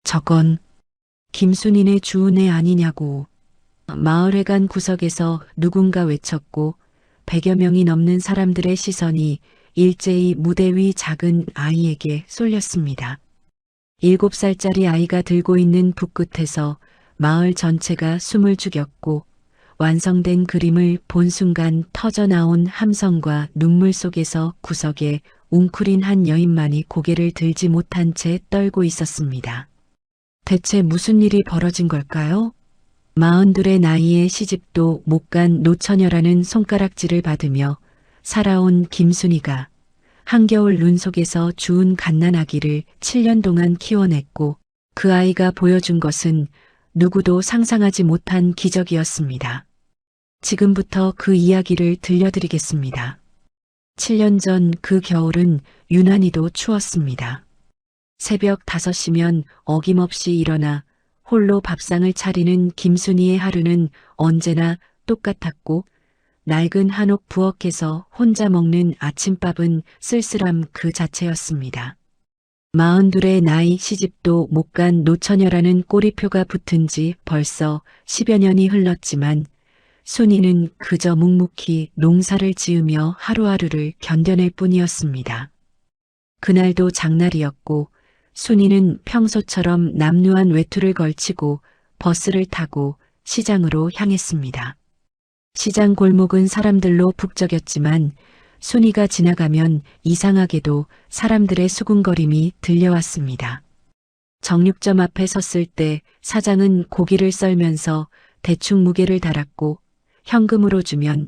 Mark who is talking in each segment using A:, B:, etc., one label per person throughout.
A: 저건 김순인의 주운 애 아니냐고. 마을회관 구석에서 누군가 외쳤고 100여 명이 넘는 사람들의 시선이 일제히 무대 위 작은 아이에게 쏠렸습니다. 7살짜리 아이가 들고 있는 붓끝에서 마을 전체가 숨을 죽였고 완성된 그림을 본 순간 터져나온 함성과 눈물 속에서 구석에 웅크린 한 여인만이 고개를 들지 못한 채 떨고 있었습니다. 대체 무슨 일이 벌어진 걸까요? 42의 나이에 시집도 못 간 노처녀라는 손가락질을 받으며 살아온 김순이가 한겨울 눈 속에서 주운 갓난아기를 7년 동안 키워냈고 그 아이가 보여준 것은 누구도 상상하지 못한 기적이었습니다. 지금부터 그 이야기를 들려드리겠습니다. 7년 전 그 겨울은 유난히도 추웠습니다. 새벽 5시면 어김없이 일어나 홀로 밥상을 차리는 김순이의 하루는 언제나 똑같았고 낡은 한옥 부엌에서 혼자 먹는 아침밥은 쓸쓸함 그 자체였습니다. 42의 나이 시집도 못 간 노처녀라는 꼬리표가 붙은 지 벌써 10여 년이 흘렀지만 순이는 그저 묵묵히 농사를 지으며 하루하루를 견뎌낼 뿐이었습니다. 그날도 장날이었고 순이는 평소처럼 남루한 외투를 걸치고 버스를 타고 시장으로 향했습니다. 시장 골목은 사람들로 북적였지만 순이가 지나가면 이상하게도 사람들의 수군거림이 들려왔습니다. 정육점 앞에 섰을 때 사장은 고기를 썰면서 대충 무게를 달았고 현금으로 주면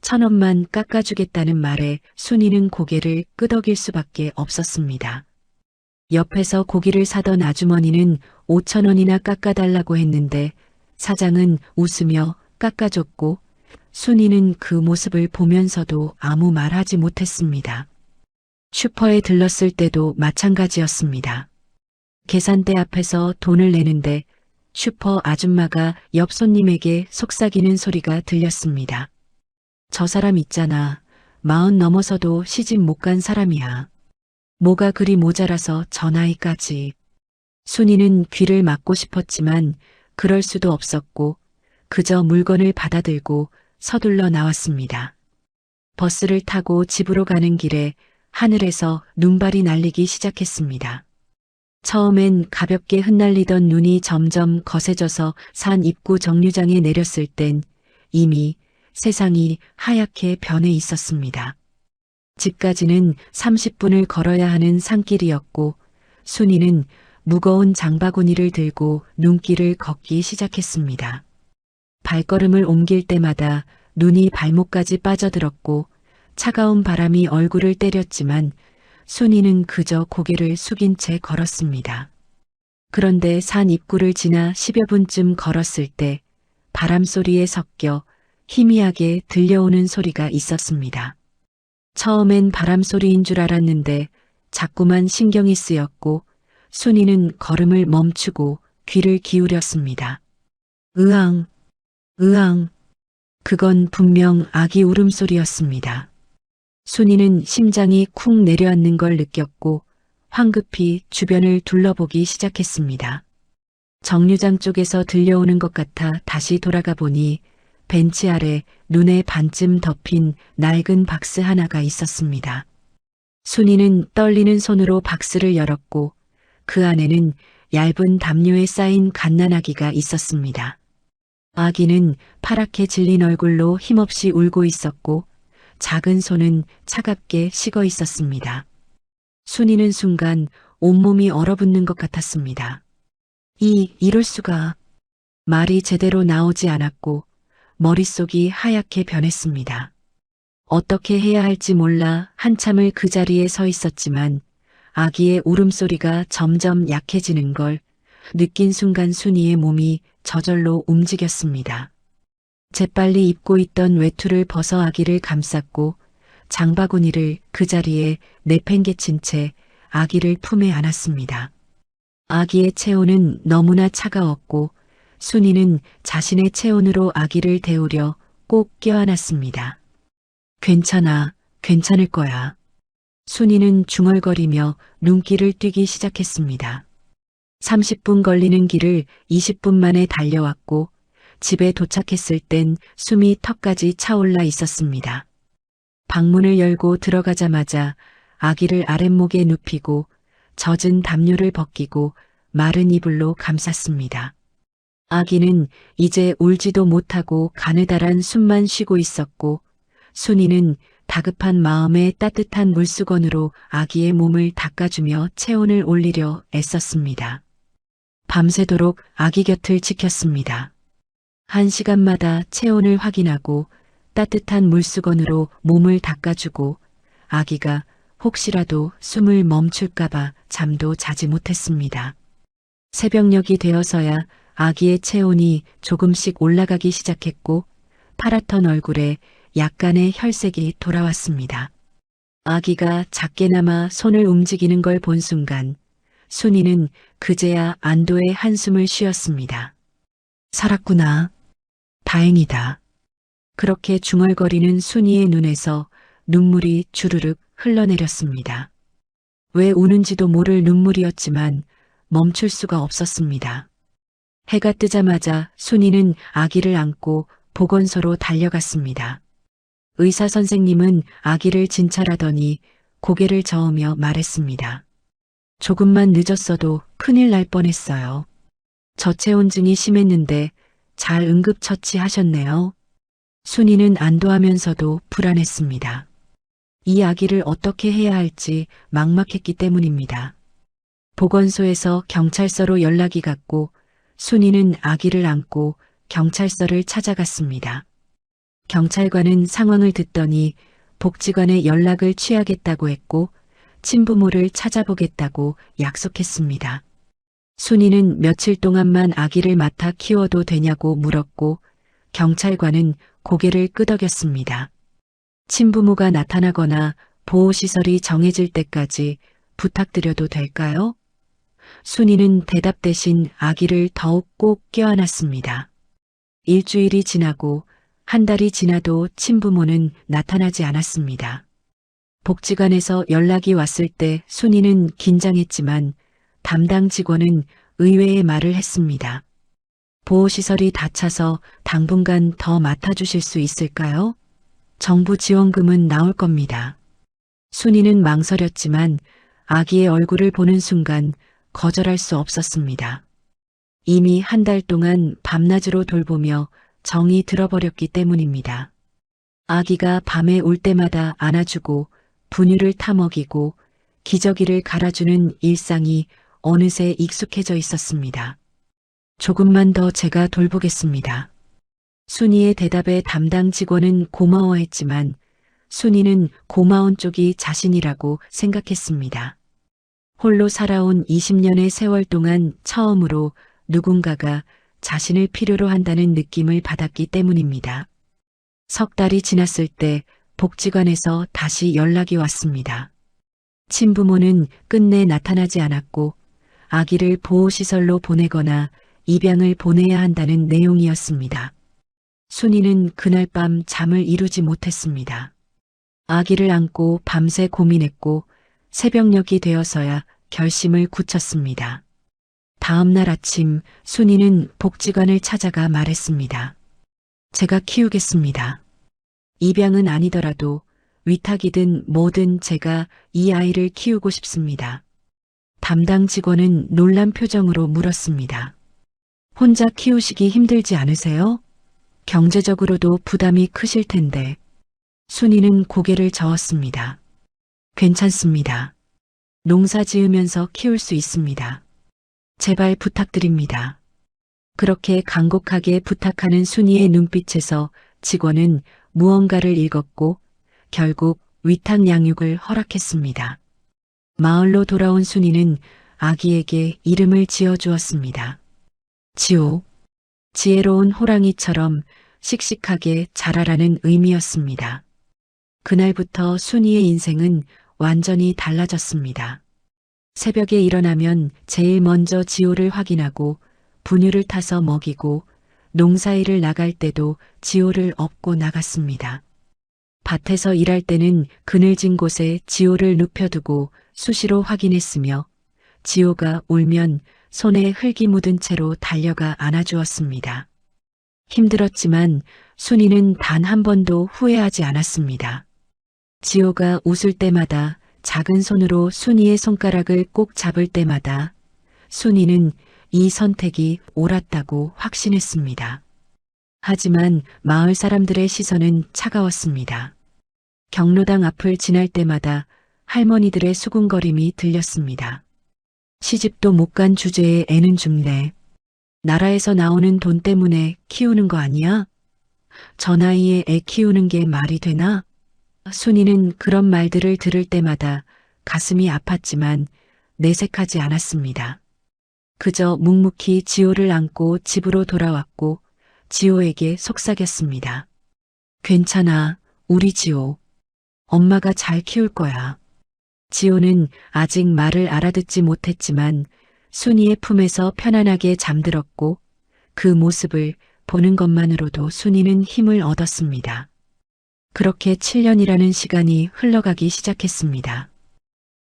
A: 1,000원만 깎아주겠다는 말에 순이는 고개를 끄덕일 수밖에 없었습니다. 옆에서 고기를 사던 아주머니는 5,000원이나 깎아달라고 했는데 사장은 웃으며 깎아줬고 순이는 그 모습을 보면서도 아무 말하지 못했습니다. 슈퍼에 들렀을 때도 마찬가지였습니다. 계산대 앞에서 돈을 내는데 슈퍼 아줌마가 옆 손님에게 속삭이는 소리가 들렸습니다. 저 사람 있잖아. 40 넘어서도 시집 못 간 사람이야. 뭐가 그리 모자라서 저 나이까지. 순이는 귀를 막고 싶었지만 그럴 수도 없었고 그저 물건을 받아들고 서둘러 나왔습니다. 버스를 타고 집으로 가는 길에 하늘에서 눈발이 날리기 시작했습니다. 처음엔 가볍게 흩날리던 눈이 점점 거세져서 산 입구 정류장에 내렸을 땐 이미 세상이 하얗게 변해 있었습니다. 집까지는 30분을 걸어야 하는 산길이었고 순이는 무거운 장바구니를 들고 눈길을 걷기 시작했습니다. 발걸음을 옮길 때마다 눈이 발목까지 빠져들었고 차가운 바람이 얼굴을 때렸지만 순이는 그저 고개를 숙인 채 걸었습니다. 그런데 산 입구를 지나 10여 분쯤 걸었을 때 바람 소리에 섞여 희미하게 들려오는 소리가 있었습니다. 처음엔 바람 소리인 줄 알았는데 자꾸만 신경이 쓰였고 순이는 걸음을 멈추고 귀를 기울였습니다. 으앙, 으앙. 그건 분명 아기 울음소리였습니다. 순이는 심장이 쿵 내려앉는 걸 느꼈고 황급히 주변을 둘러보기 시작했습니다. 정류장 쪽에서 들려오는 것 같아 다시 돌아가 보니 벤치 아래 눈에 반쯤 덮인 낡은 박스 하나가 있었습니다. 순이는 떨리는 손으로 박스를 열었고 그 안에는 얇은 담요에 쌓인 갓난아기가 있었습니다. 아기는 파랗게 질린 얼굴로 힘없이 울고 있었고 작은 손은 차갑게 식어 있었습니다. 순이는 순간 온몸이 얼어붙는 것 같았습니다. 이럴 수가. 말이 제대로 나오지 않았고 머릿속이 하얗게 변했습니다. 어떻게 해야 할지 몰라 한참을 그 자리에 서 있었지만 아기의 울음소리가 점점 약해지는 걸 느낀 순간 순이의 몸이 저절로 움직였습니다. 재빨리 입고 있던 외투를 벗어 아기를 감쌌고 장바구니를 그 자리에 내팽개친 채 아기를 품에 안았습니다. 아기의 체온은 너무나 차가웠고 순이는 자신의 체온으로 아기를 데우려 꼭 껴안았습니다. 괜찮아, 괜찮을 거야. 순이는 중얼거리며 눈길을 띄기 시작했습니다. 30분 걸리는 길을 20분 만에 달려왔고 집에 도착했을 땐 숨이 턱까지 차올라 있었습니다. 방문을 열고 들어가자마자 아기를 아랫목에 눕히고 젖은 담요를 벗기고 마른 이불로 감쌌습니다. 아기는 이제 울지도 못하고 가느다란 숨만 쉬고 있었고 순이는 다급한 마음에 따뜻한 물수건으로 아기의 몸을 닦아주며 체온을 올리려 애썼습니다. 밤새도록 아기 곁을 지켰습니다. 1시간마다 체온을 확인하고 따뜻한 물수건으로 몸을 닦아주고 아기가 혹시라도 숨을 멈출까봐 잠도 자지 못했습니다. 새벽녘이 되어서야 아기의 체온이 조금씩 올라가기 시작했고 파랗던 얼굴에 약간의 혈색이 돌아왔습니다. 아기가 작게나마 손을 움직이는 걸 본 순간 순이는 그제야 안도의 한숨을 쉬었습니다. 살았구나. 다행이다. 그렇게 중얼거리는 순이의 눈에서 눈물이 주르륵 흘러내렸습니다. 왜 우는지도 모를 눈물이었지만 멈출 수가 없었습니다. 해가 뜨자마자 순이는 아기를 안고 보건소로 달려갔습니다. 의사 선생님은 아기를 진찰하더니 고개를 저으며 말했습니다. 조금만 늦었어도 큰일 날 뻔했어요. 저체온증이 심했는데 잘 응급처치하셨네요. 순이는 안도하면서도 불안했습니다. 이 아기를 어떻게 해야 할지 막막했기 때문입니다. 보건소에서 경찰서로 연락이 갔고 순이는 아기를 안고 경찰서를 찾아갔습니다. 경찰관은 상황을 듣더니 복지관에 연락을 취하겠다고 했고 친부모를 찾아보겠다고 약속했습니다. 순이는 며칠 동안만 아기를 맡아 키워도 되냐고 물었고 경찰관은 고개를 끄덕였습니다. 친부모가 나타나거나 보호시설이 정해질 때까지 부탁드려도 될까요? 순이는 대답 대신 아기를 더욱 꼭 껴안았습니다. 일주일이 지나고 한 달이 지나도 친부모는 나타나지 않았습니다. 복지관에서 연락이 왔을 때 순이는 긴장했지만 담당 직원은 의외의 말을 했습니다. 보호시설이 다 차서 당분간 더 맡아주실 수 있을까요? 정부 지원금은 나올 겁니다. 순이는 망설였지만 아기의 얼굴을 보는 순간 거절할 수 없었습니다. 이미 한 달 동안 밤낮으로 돌보며 정이 들어버렸기 때문입니다. 아기가 밤에 울 때마다 안아주고 분유를 타먹이고 기저귀를 갈아주는 일상이 어느새 익숙해져 있었습니다. 조금만 더 제가 돌보겠습니다. 순이의 대답에 담당 직원은 고마워했지만 순이는 고마운 쪽이 자신이라고 생각했습니다. 홀로 살아온 20년의 세월 동안 처음으로 누군가가 자신을 필요로 한다는 느낌을 받았기 때문입니다. 석 달이 지났을 때 복지관에서 다시 연락이 왔습니다. 친부모는 끝내 나타나지 않았고 아기를 보호시설로 보내거나 입양을 보내야 한다는 내용이었습니다. 순이는 그날 밤 잠을 이루지 못했습니다. 아기를 안고 밤새 고민했고 새벽녘이 되어서야 결심을 굳혔습니다. 다음 날 아침 순이는 복지관을 찾아가 말했습니다. 제가 키우겠습니다. 입양은 아니더라도 위탁이든 뭐든 제가 이 아이를 키우고 싶습니다. 담당 직원은 놀란 표정으로 물었습니다. 혼자 키우시기 힘들지 않으세요? 경제적으로도 부담이 크실 텐데. 순이는 고개를 저었습니다. 괜찮습니다. 농사 지으면서 키울 수 있습니다. 제발 부탁드립니다. 그렇게 간곡하게 부탁하는 순이의 눈빛에서 직원은 무언가를 읽었고 결국 위탁 양육을 허락했습니다. 마을로 돌아온 순이는 아기에게 이름을 지어주었습니다. 지호, 지혜로운 호랑이처럼 씩씩하게 자라라는 의미였습니다. 그날부터 순이의 인생은 완전히 달라졌습니다. 새벽에 일어나면 제일 먼저 지호를 확인하고 분유를 타서 먹이고 농사일을 나갈 때도 지호를 업고 나갔습니다. 밭에서 일할 때는 그늘진 곳에 지호를 눕혀두고 수시로 확인했으며 지호가 울면 손에 흙이 묻은 채로 달려가 안아주었습니다. 힘들었지만 순이는 단 한 번도 후회하지 않았습니다. 지호가 웃을 때마다, 작은 손으로 순이의 손가락을 꼭 잡을 때마다 순이는 이 선택이 옳았다고 확신했습니다. 하지만 마을 사람들의 시선은 차가웠습니다. 경로당 앞을 지날 때마다 할머니들의 수군거림이 들렸습니다. 시집도 못 간 주제에 애는 줍네. 나라에서 나오는 돈 때문에 키우는 거 아니야? 저 나이에 애 키우는 게 말이 되나? 순이는 그런 말들을 들을 때마다 가슴이 아팠지만 내색하지 않았습니다. 그저 묵묵히 지호를 안고 집으로 돌아왔고 지호에게 속삭였습니다. 괜찮아, 우리 지호. 엄마가 잘 키울 거야. 지호는 아직 말을 알아듣지 못했지만 순이의 품에서 편안하게 잠들었고 그 모습을 보는 것만으로도 순이는 힘을 얻었습니다. 그렇게 7년이라는 시간이 흘러가기 시작했습니다.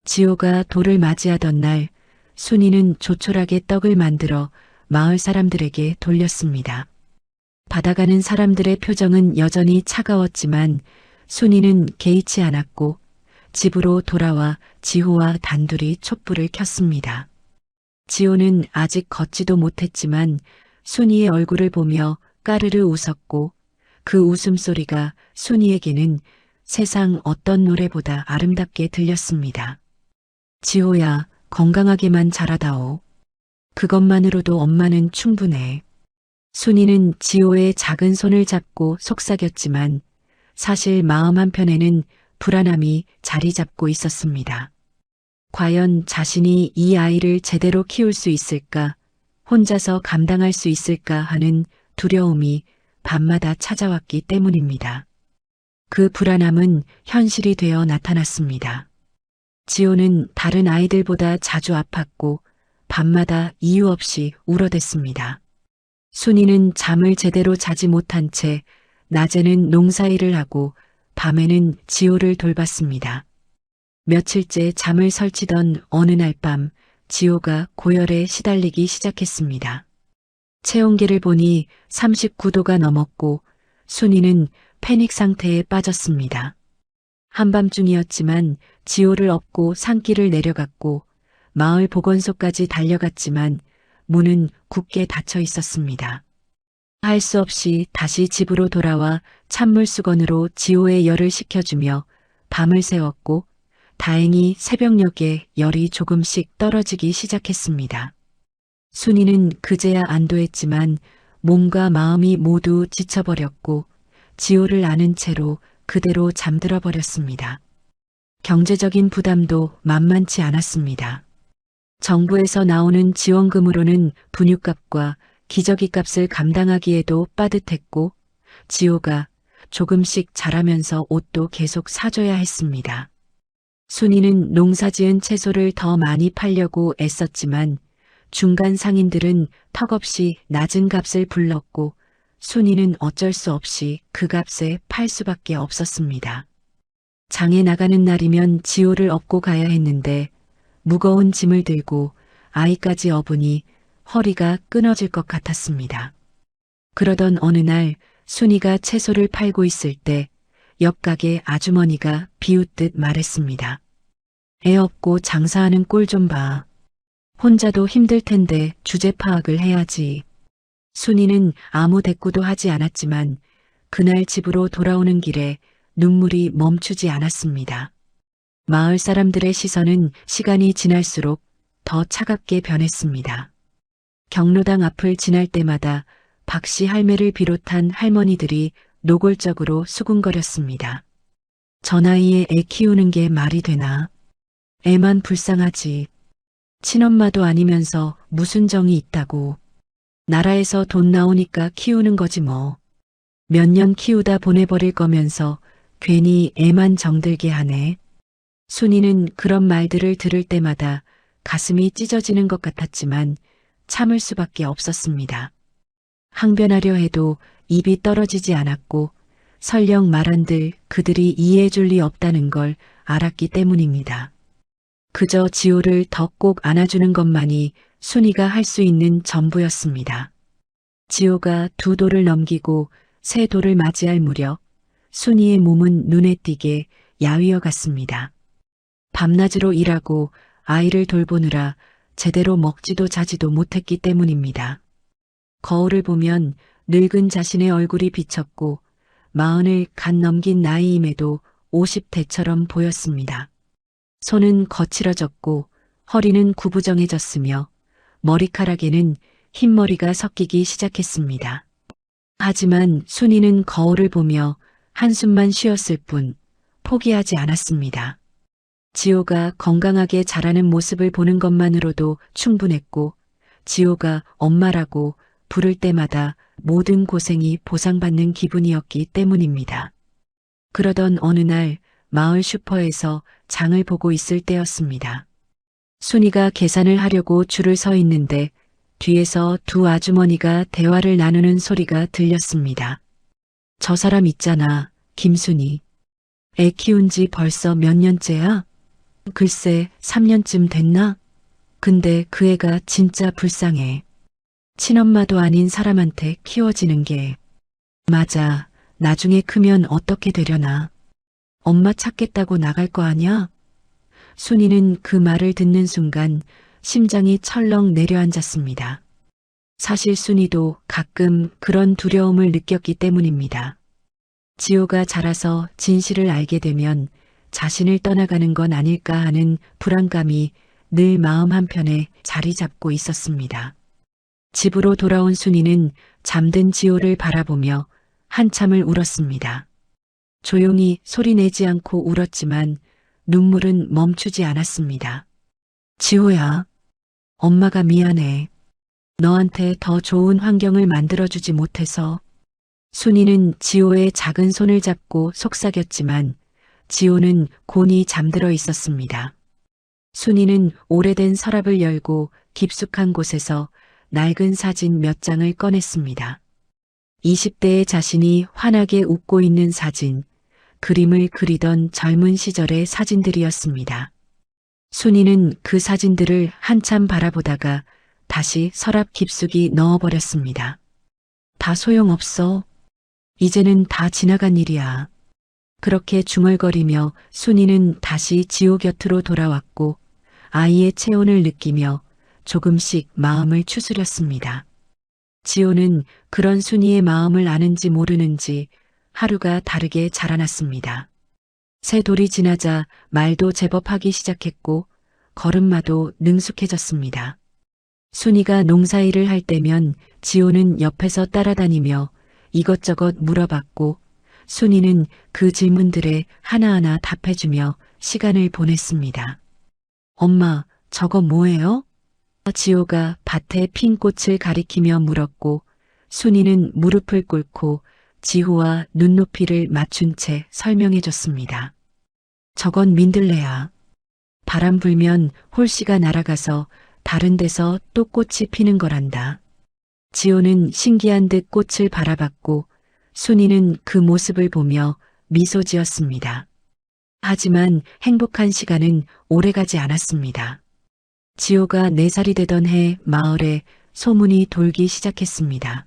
A: 지호가 돌을 맞이하던 날 순이는 조촐하게 떡을 만들어 마을 사람들에게 돌렸습니다. 받아가는 사람들의 표정은 여전히 차가웠지만 순이는 개의치 않았고 집으로 돌아와 지호와 단둘이 촛불을 켰습니다. 지호는 아직 걷지도 못했지만 순이의 얼굴을 보며 까르르 웃었고 그 웃음소리가 순이에게는 세상 어떤 노래보다 아름답게 들렸습니다. 지호야, 건강하게만 자라다오. 그것만으로도 엄마는 충분해. 순이는 지호의 작은 손을 잡고 속삭였지만 사실 마음 한편에는 불안함이 자리 잡고 있었습니다. 과연 자신이 이 아이를 제대로 키울 수 있을까, 혼자서 감당할 수 있을까 하는 두려움이 밤마다 찾아왔기 때문입니다. 그 불안함은 현실이 되어 나타났습니다. 지호는 다른 아이들보다 자주 아팠고 밤마다 이유 없이 울어댔습니다. 순이는 잠을 제대로 자지 못한 채 낮에는 농사일을 하고 밤에는 지호를 돌봤습니다. 며칠째 잠을 설치던 어느 날 밤 지호가 고열에 시달리기 시작했습니다. 체온계를 보니 39도가 넘었고 순이는 패닉 상태에 빠졌습니다. 한밤중이었지만 지호를 업고 산길을 내려갔고 마을 보건소까지 달려갔지만 문은 굳게 닫혀 있었습니다. 할 수 없이 다시 집으로 돌아와 찬물 수건으로 지호의 열을 식혀주며 밤을 새웠고 다행히 새벽녘에 열이 조금씩 떨어지기 시작했습니다. 순이는 그제야 안도했지만 몸과 마음이 모두 지쳐버렸고 지호를 안은 채로 그대로 잠들어 버렸습니다. 경제적인 부담도 만만치 않았습니다. 정부에서 나오는 지원금으로는 분유값과 기저귀 값을 감당하기에도 빠듯했고 지호가 조금씩 자라면서 옷도 계속 사줘야 했습니다. 순이는 농사지은 채소를 더 많이 팔려고 애썼지만 중간 상인들은 턱없이 낮은 값을 불렀고 순이는 어쩔 수 없이 그 값에 팔 수밖에 없었습니다. 장에 나가는 날이면 지호를 업고 가야 했는데 무거운 짐을 들고 아이까지 업으니 허리가 끊어질 것 같았습니다. 그러던 어느 날 순이가 채소를 팔고 있을 때 옆 가게 아주머니가 비웃듯 말했습니다. 애 없고 장사하는 꼴 좀 봐. 혼자도 힘들 텐데 주제 파악을 해야지. 순이는 아무 대꾸도 하지 않았지만 그날 집으로 돌아오는 길에 눈물이 멈추지 않았습니다. 마을 사람들의 시선은 시간이 지날수록 더 차갑게 변했습니다. 경로당 앞을 지날 때마다 박씨 할매를 비롯한 할머니들이 노골적으로 수군거렸습니다. 저 나이에 애 키우는 게 말이 되나? 애만 불쌍하지. 친엄마도 아니면서 무슨 정이 있다고. 나라에서 돈 나오니까 키우는 거지 뭐. 몇 년 키우다 보내버릴 거면서 괜히 애만 정들게 하네. 순이는 그런 말들을 들을 때마다 가슴이 찢어지는 것 같았지만 참을 수밖에 없었습니다. 항변하려 해도 입이 떨어지지 않았고 설령 말한들 그들이 이해해 줄 리 없다는 걸 알았기 때문입니다. 그저 지호를 더 꼭 안아주는 것만이 순이가 할 수 있는 전부였습니다. 지호가 두 돌을 넘기고 세 돌을 맞이할 무렵 순이의 몸은 눈에 띄게 야위어 갔습니다. 밤낮으로 일하고 아이를 돌보느라 제대로 먹지도 자지도 못했기 때문입니다. 거울을 보면 늙은 자신의 얼굴이 비쳤고 40을 갓 넘긴 나이임에도 50대처럼 보였습니다. 손은 거칠어졌고 허리는 구부정해졌으며 머리카락에는 흰머리가 섞이기 시작했습니다. 하지만 순이는 거울을 보며 한숨만 쉬었을 뿐 포기하지 않았습니다. 지호가 건강하게 자라는 모습을 보는 것만으로도 충분했고 지호가 엄마라고 부를 때마다 모든 고생이 보상받는 기분이었기 때문입니다. 그러던 어느 날 마을 슈퍼에서 장을 보고 있을 때였습니다. 순이가 계산을 하려고 줄을 서 있는데 뒤에서 두 아주머니가 대화를 나누는 소리가 들렸습니다. 저 사람 있잖아, 김순이. 애 키운 지 벌써 몇 년째야? 글쎄, 3년쯤 됐나? 근데 그 애가 진짜 불쌍해. 친엄마도 아닌 사람한테 키워지는 게. 맞아, 나중에 크면 어떻게 되려나. 엄마 찾겠다고 나갈 거 아냐? 순이는 그 말을 듣는 순간 심장이 철렁 내려앉았습니다. 사실 순이도 가끔 그런 두려움을 느꼈기 때문입니다. 지호가 자라서 진실을 알게 되면 자신을 떠나가는 건 아닐까 하는 불안감이 늘 마음 한편에 자리 잡고 있었습니다. 집으로 돌아온 순이는 잠든 지호를 바라보며 한참을 울었습니다. 조용히 소리내지 않고 울었지만 눈물은 멈추지 않았습니다. 지호야, 엄마가 미안해. 너한테 더 좋은 환경을 만들어주지 못해서. 순이는 지호의 작은 손을 잡고 속삭였지만 지호는 곤히 잠들어 있었습니다. 순이는 오래된 서랍을 열고 깊숙한 곳에서 낡은 사진 몇 장을 꺼냈습니다. 20대의 자신이 환하게 웃고 있는 사진, 그림을 그리던 젊은 시절의 사진들이었습니다. 순이는 그 사진들을 한참 바라보다가 다시 서랍 깊숙이 넣어버렸습니다. 다 소용없어. 이제는 다 지나간 일이야. 그렇게 중얼거리며 순이는 다시 지호 곁으로 돌아왔고 아이의 체온을 느끼며 조금씩 마음을 추스렸습니다. 지호는 그런 순이의 마음을 아는지 모르는지 하루가 다르게 자라났습니다. 세 돌이 지나자 말도 제법 하기 시작했고 걸음마도 능숙해졌습니다. 순이가 농사일을 할 때면 지호는 옆에서 따라다니며 이것저것 물어봤고 순이는 그 질문들에 하나하나 답해주며 시간을 보냈습니다. 엄마, 저거 뭐예요? 지호가 밭에 핀 꽃을 가리키며 물었고 순이는 무릎을 꿇고 지호와 눈높이를 맞춘 채 설명해줬습니다. 저건 민들레야. 바람 불면 홀씨가 날아가서 다른 데서 또 꽃이 피는 거란다. 지호는 신기한 듯 꽃을 바라봤고 순이는 그 모습을 보며 미소 지었습니다. 하지만 행복한 시간은 오래가지 않았습니다. 지호가 4살이 되던 해 마을에 소문이 돌기 시작했습니다.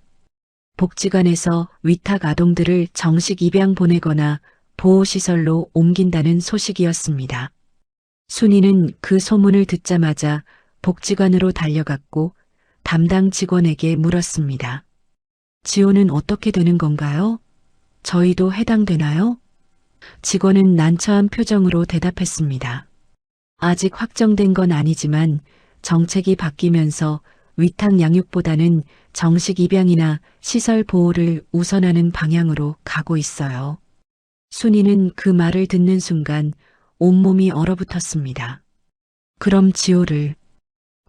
A: 복지관에서 위탁 아동들을 정식 입양 보내거나 보호시설로 옮긴다는 소식이었습니다. 순이는 그 소문을 듣자마자 복지관으로 달려갔고 담당 직원에게 물었습니다. 지호는 어떻게 되는 건가요? 저희도 해당되나요? 직원은 난처한 표정으로 대답했습니다. 아직 확정된 건 아니지만 정책이 바뀌면서 위탁 양육보다는 정식 입양이나 시설 보호를 우선하는 방향으로 가고 있어요. 순이는 그 말을 듣는 순간 온몸이 얼어붙었습니다. 그럼 지호를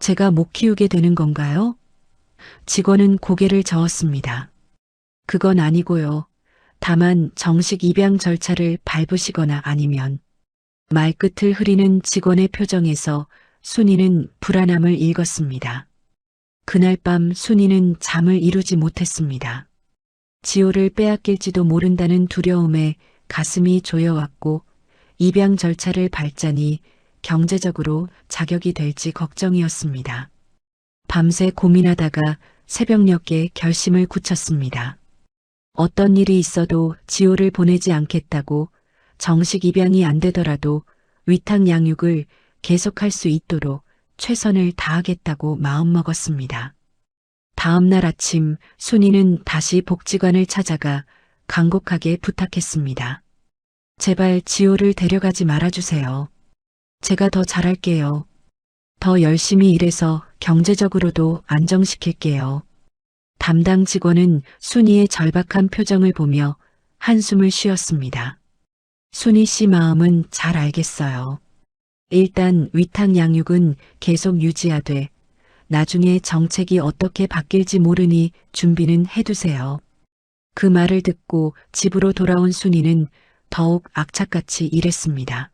A: 제가 못 키우게 되는 건가요? 직원은 고개를 저었습니다. 그건 아니고요. 다만 정식 입양 절차를 밟으시거나 아니면. 말끝을 흐리는 직원의 표정에서 순이는 불안함을 읽었습니다. 그날 밤 순이는 잠을 이루지 못했습니다. 지호를 빼앗길지도 모른다는 두려움에 가슴이 조여왔고 입양 절차를 밟자니 경제적으로 자격이 될지 걱정이었습니다. 밤새 고민하다가 새벽녘에 결심을 굳혔습니다. 어떤 일이 있어도 지호를 보내지 않겠다고, 정식 입양이 안 되더라도 위탁 양육을 계속할 수 있도록 최선을 다하겠다고 마음먹었습니다. 다음 날 아침 순이는 다시 복지관을 찾아가 간곡하게 부탁했습니다. 제발 지호를 데려가지 말아주세요. 제가 더 잘할게요. 더 열심히 일해서 경제적으로도 안정시킬게요. 담당 직원은 순이의 절박한 표정을 보며 한숨을 쉬었습니다. 순이 씨 마음은 잘 알겠어요. 일단 위탁 양육은 계속 유지하되 나중에 정책이 어떻게 바뀔지 모르니 준비는 해두세요. 그 말을 듣고 집으로 돌아온 순이는 더욱 악착같이 일했습니다.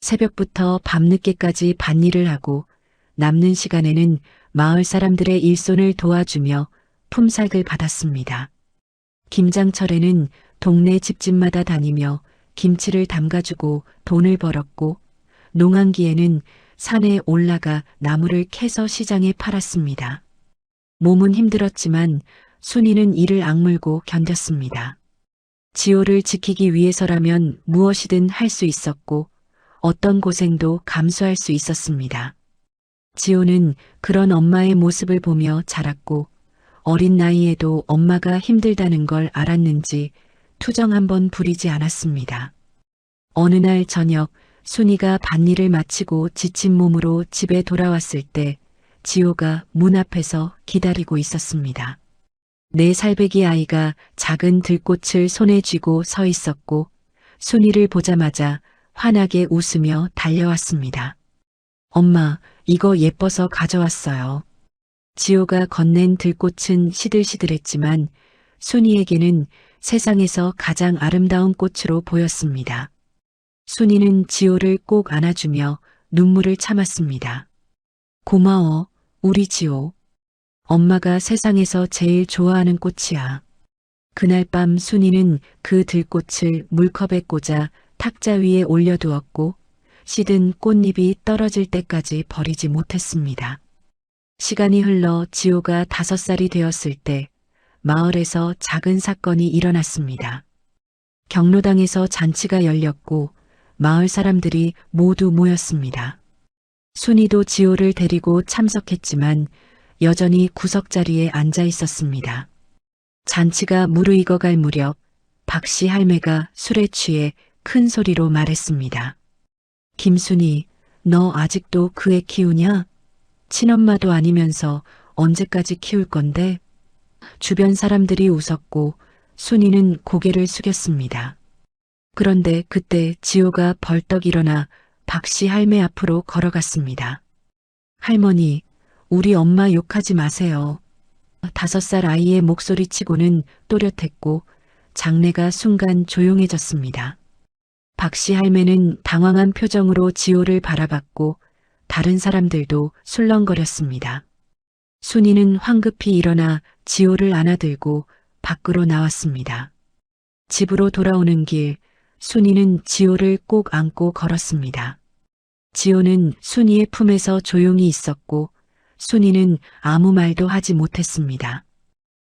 A: 새벽부터 밤늦게까지 밭일을 하고 남는 시간에는 마을 사람들의 일손을 도와주며 품삯을 받았습니다. 김장철에는 동네 집집마다 다니며 김치를 담가주고 돈을 벌었고, 농한기에는 산에 올라가 나무를 캐서 시장에 팔았습니다. 몸은 힘들었지만 순이는 이를 악물고 견뎠습니다. 지호를 지키기 위해서라면 무엇이든 할 수 있었고 어떤 고생도 감수할 수 있었습니다. 지호는 그런 엄마의 모습을 보며 자랐고 어린 나이에도 엄마가 힘들다는 걸 알았는지 투정 한번 부리지 않았습니다. 어느 날 저녁 순이가 밭일을 마치고 지친 몸으로 집에 돌아왔을 때 지호가 문 앞에서 기다리고 있었습니다. 4살배기 아이가 작은 들꽃을 손에 쥐고 서 있었고 순이를 보자마자 환하게 웃으며 달려왔습니다. 엄마, 이거 예뻐서 가져왔어요. 지호가 건넨 들꽃은 시들시들했지만 순이에게는 세상에서 가장 아름다운 꽃으로 보였습니다. 순이는 지호를 꼭 안아주며 눈물을 참았습니다. 고마워, 우리 지호. 엄마가 세상에서 제일 좋아하는 꽃이야. 그날 밤 순이는 그 들꽃을 물컵에 꽂아 탁자 위에 올려두었고 시든 꽃잎이 떨어질 때까지 버리지 못했습니다. 시간이 흘러 지호가 5살이 되었을 때 마을에서 작은 사건이 일어났습니다. 경로당에서 잔치가 열렸고 마을 사람들이 모두 모였습니다. 순이도 지호를 데리고 참석했지만 여전히 구석자리에 앉아 있었습니다. 잔치가 무르익어갈 무렵 박씨 할매가 술에 취해 큰 소리로 말했습니다. 김순이, 너 아직도 그 애 키우냐? 친엄마도 아니면서 언제까지 키울 건데? 주변 사람들이 웃었고 순이는 고개를 숙였습니다. 그런데 그때 지호가 벌떡 일어나 박씨 할매 앞으로 걸어갔습니다. 할머니, 우리 엄마 욕하지 마세요. 5살 아이의 목소리치고는 또렷했고 장내가 순간 조용해졌습니다. 박씨 할매는 당황한 표정으로 지호를 바라봤고 다른 사람들도 술렁거렸습니다. 순이는 황급히 일어나 지호를 안아들고 밖으로 나왔습니다. 집으로 돌아오는 길, 순이는 지호를 꼭 안고 걸었습니다. 지호는 순이의 품에서 조용히 있었고 순이는 아무 말도 하지 못했습니다.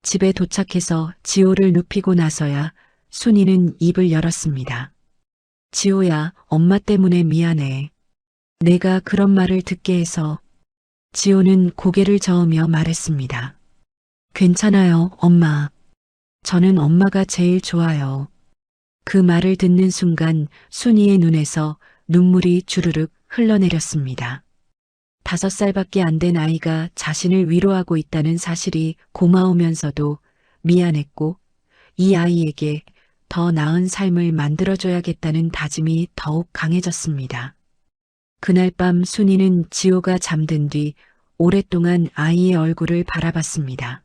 A: 집에 도착해서 지호를 눕히고 나서야 순이는 입을 열었습니다. 지호야, 엄마 때문에 미안해. 내가 그런 말을 듣게 해서. 지호는 고개를 저으며 말했습니다. 괜찮아요, 엄마. 저는 엄마가 제일 좋아요. 그 말을 듣는 순간 순이의 눈에서 눈물이 주르륵 흘러내렸습니다. 5살밖에 안 된 아이가 자신을 위로하고 있다는 사실이 고마우면서도 미안했고 이 아이에게 더 나은 삶을 만들어줘야겠다는 다짐이 더욱 강해졌습니다. 그날 밤 순이는 지호가 잠든 뒤 오랫동안 아이의 얼굴을 바라봤습니다.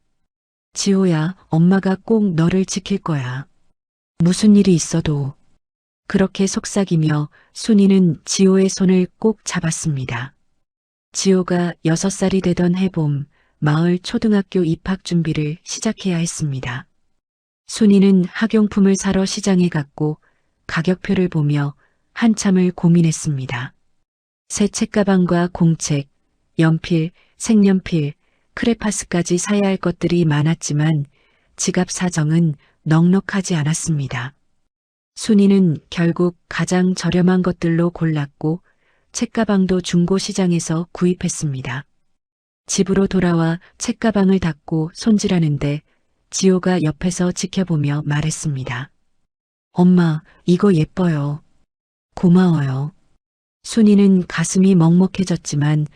A: 지호야, 엄마가 꼭 너를 지킬 거야. 무슨 일이 있어도. 그렇게 속삭이며 순이는 지호의 손을 꼭 잡았습니다. 지호가 6살이 되던 해봄 마을 초등학교 입학 준비를 시작해야 했습니다. 순이는 학용품을 사러 시장에 갔고 가격표를 보며 한참을 고민했습니다. 새 책가방과 공책, 연필, 색연필, 크레파스까지 사야 할 것들이 많았지만 지갑 사정은 넉넉하지 않았습니다. 순이는 결국 가장 저렴한 것들로 골랐고 책가방도 중고 시장에서 구입했습니다. 집으로 돌아와 책가방을 닫고 손질하는데 지호가 옆에서 지켜보며 말했습니다. 엄마, 이거 예뻐요. 고마워요. 순이는 가슴이 먹먹해졌지만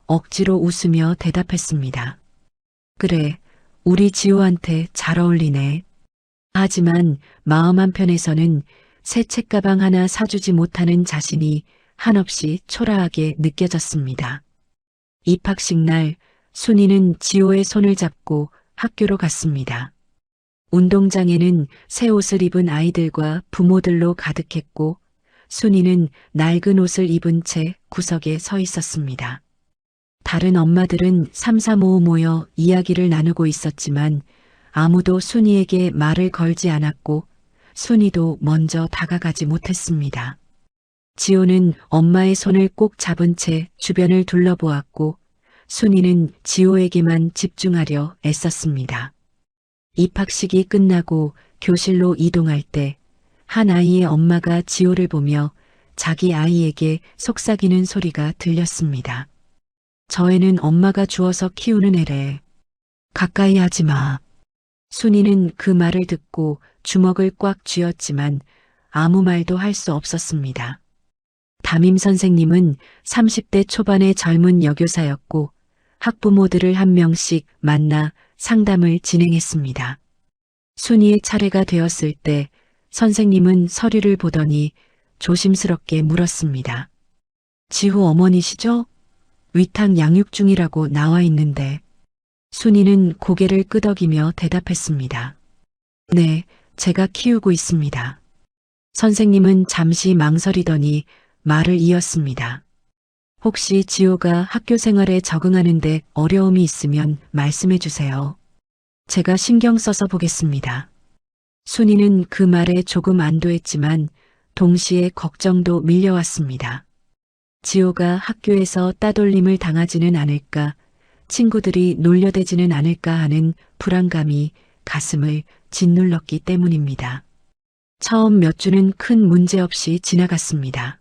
A: 억지로 웃으며 대답했습니다. 그래, 우리 지호한테 잘 어울리네. 하지만 마음 한편에서는 새 책가방 하나 사주지 못하는 자신이 한없이 초라하게 느껴졌습니다. 입학식 날 순이는 지호의 손을 잡고 학교로 갔습니다. 운동장에는 새 옷을 입은 아이들과 부모들로 가득했고 순이는 낡은 옷을 입은 채 구석에 서 있었습니다. 다른 엄마들은 삼삼오오 모여 이야기를 나누고 있었지만 아무도 순이에게 말을 걸지 않았고 순이도 먼저 다가가지 못했습니다. 지호는 엄마의 손을 꼭 잡은 채 주변을 둘러보았고 순이는 지호에게만 집중하려 애썼습니다. 입학식이 끝나고 교실로 이동할 때 한 아이의 엄마가 지호를 보며 자기 아이에게 속삭이는 소리가 들렸습니다. 저 애는 엄마가 주어서 키우는 애래. 가까이 하지 마. 순이는 그 말을 듣고 주먹을 꽉 쥐었지만 아무 말도 할 수 없었습니다. 담임 선생님은 30대 초반의 젊은 여교사였고 학부모들을 한 명씩 만나 상담을 진행했습니다. 순이의 차례가 되었을 때 선생님은 서류를 보더니 조심스럽게 물었습니다. 지호 어머니시죠? 위탁 양육 중이라고 나와 있는데. 순이는 고개를 끄덕이며 대답했습니다. 네, 제가 키우고 있습니다. 선생님은 잠시 망설이더니 말을 이었습니다. 혹시 지호가 학교 생활에 적응하는데 어려움이 있으면 말씀해 주세요. 제가 신경 써서 보겠습니다. 순이는 그 말에 조금 안도했지만 동시에 걱정도 밀려왔습니다. 지호가 학교에서 따돌림을 당하지는 않을까, 친구들이 놀려대지는 않을까 하는 불안감이 가슴을 짓눌렀기 때문입니다. 처음 몇 주는 큰 문제 없이 지나갔습니다.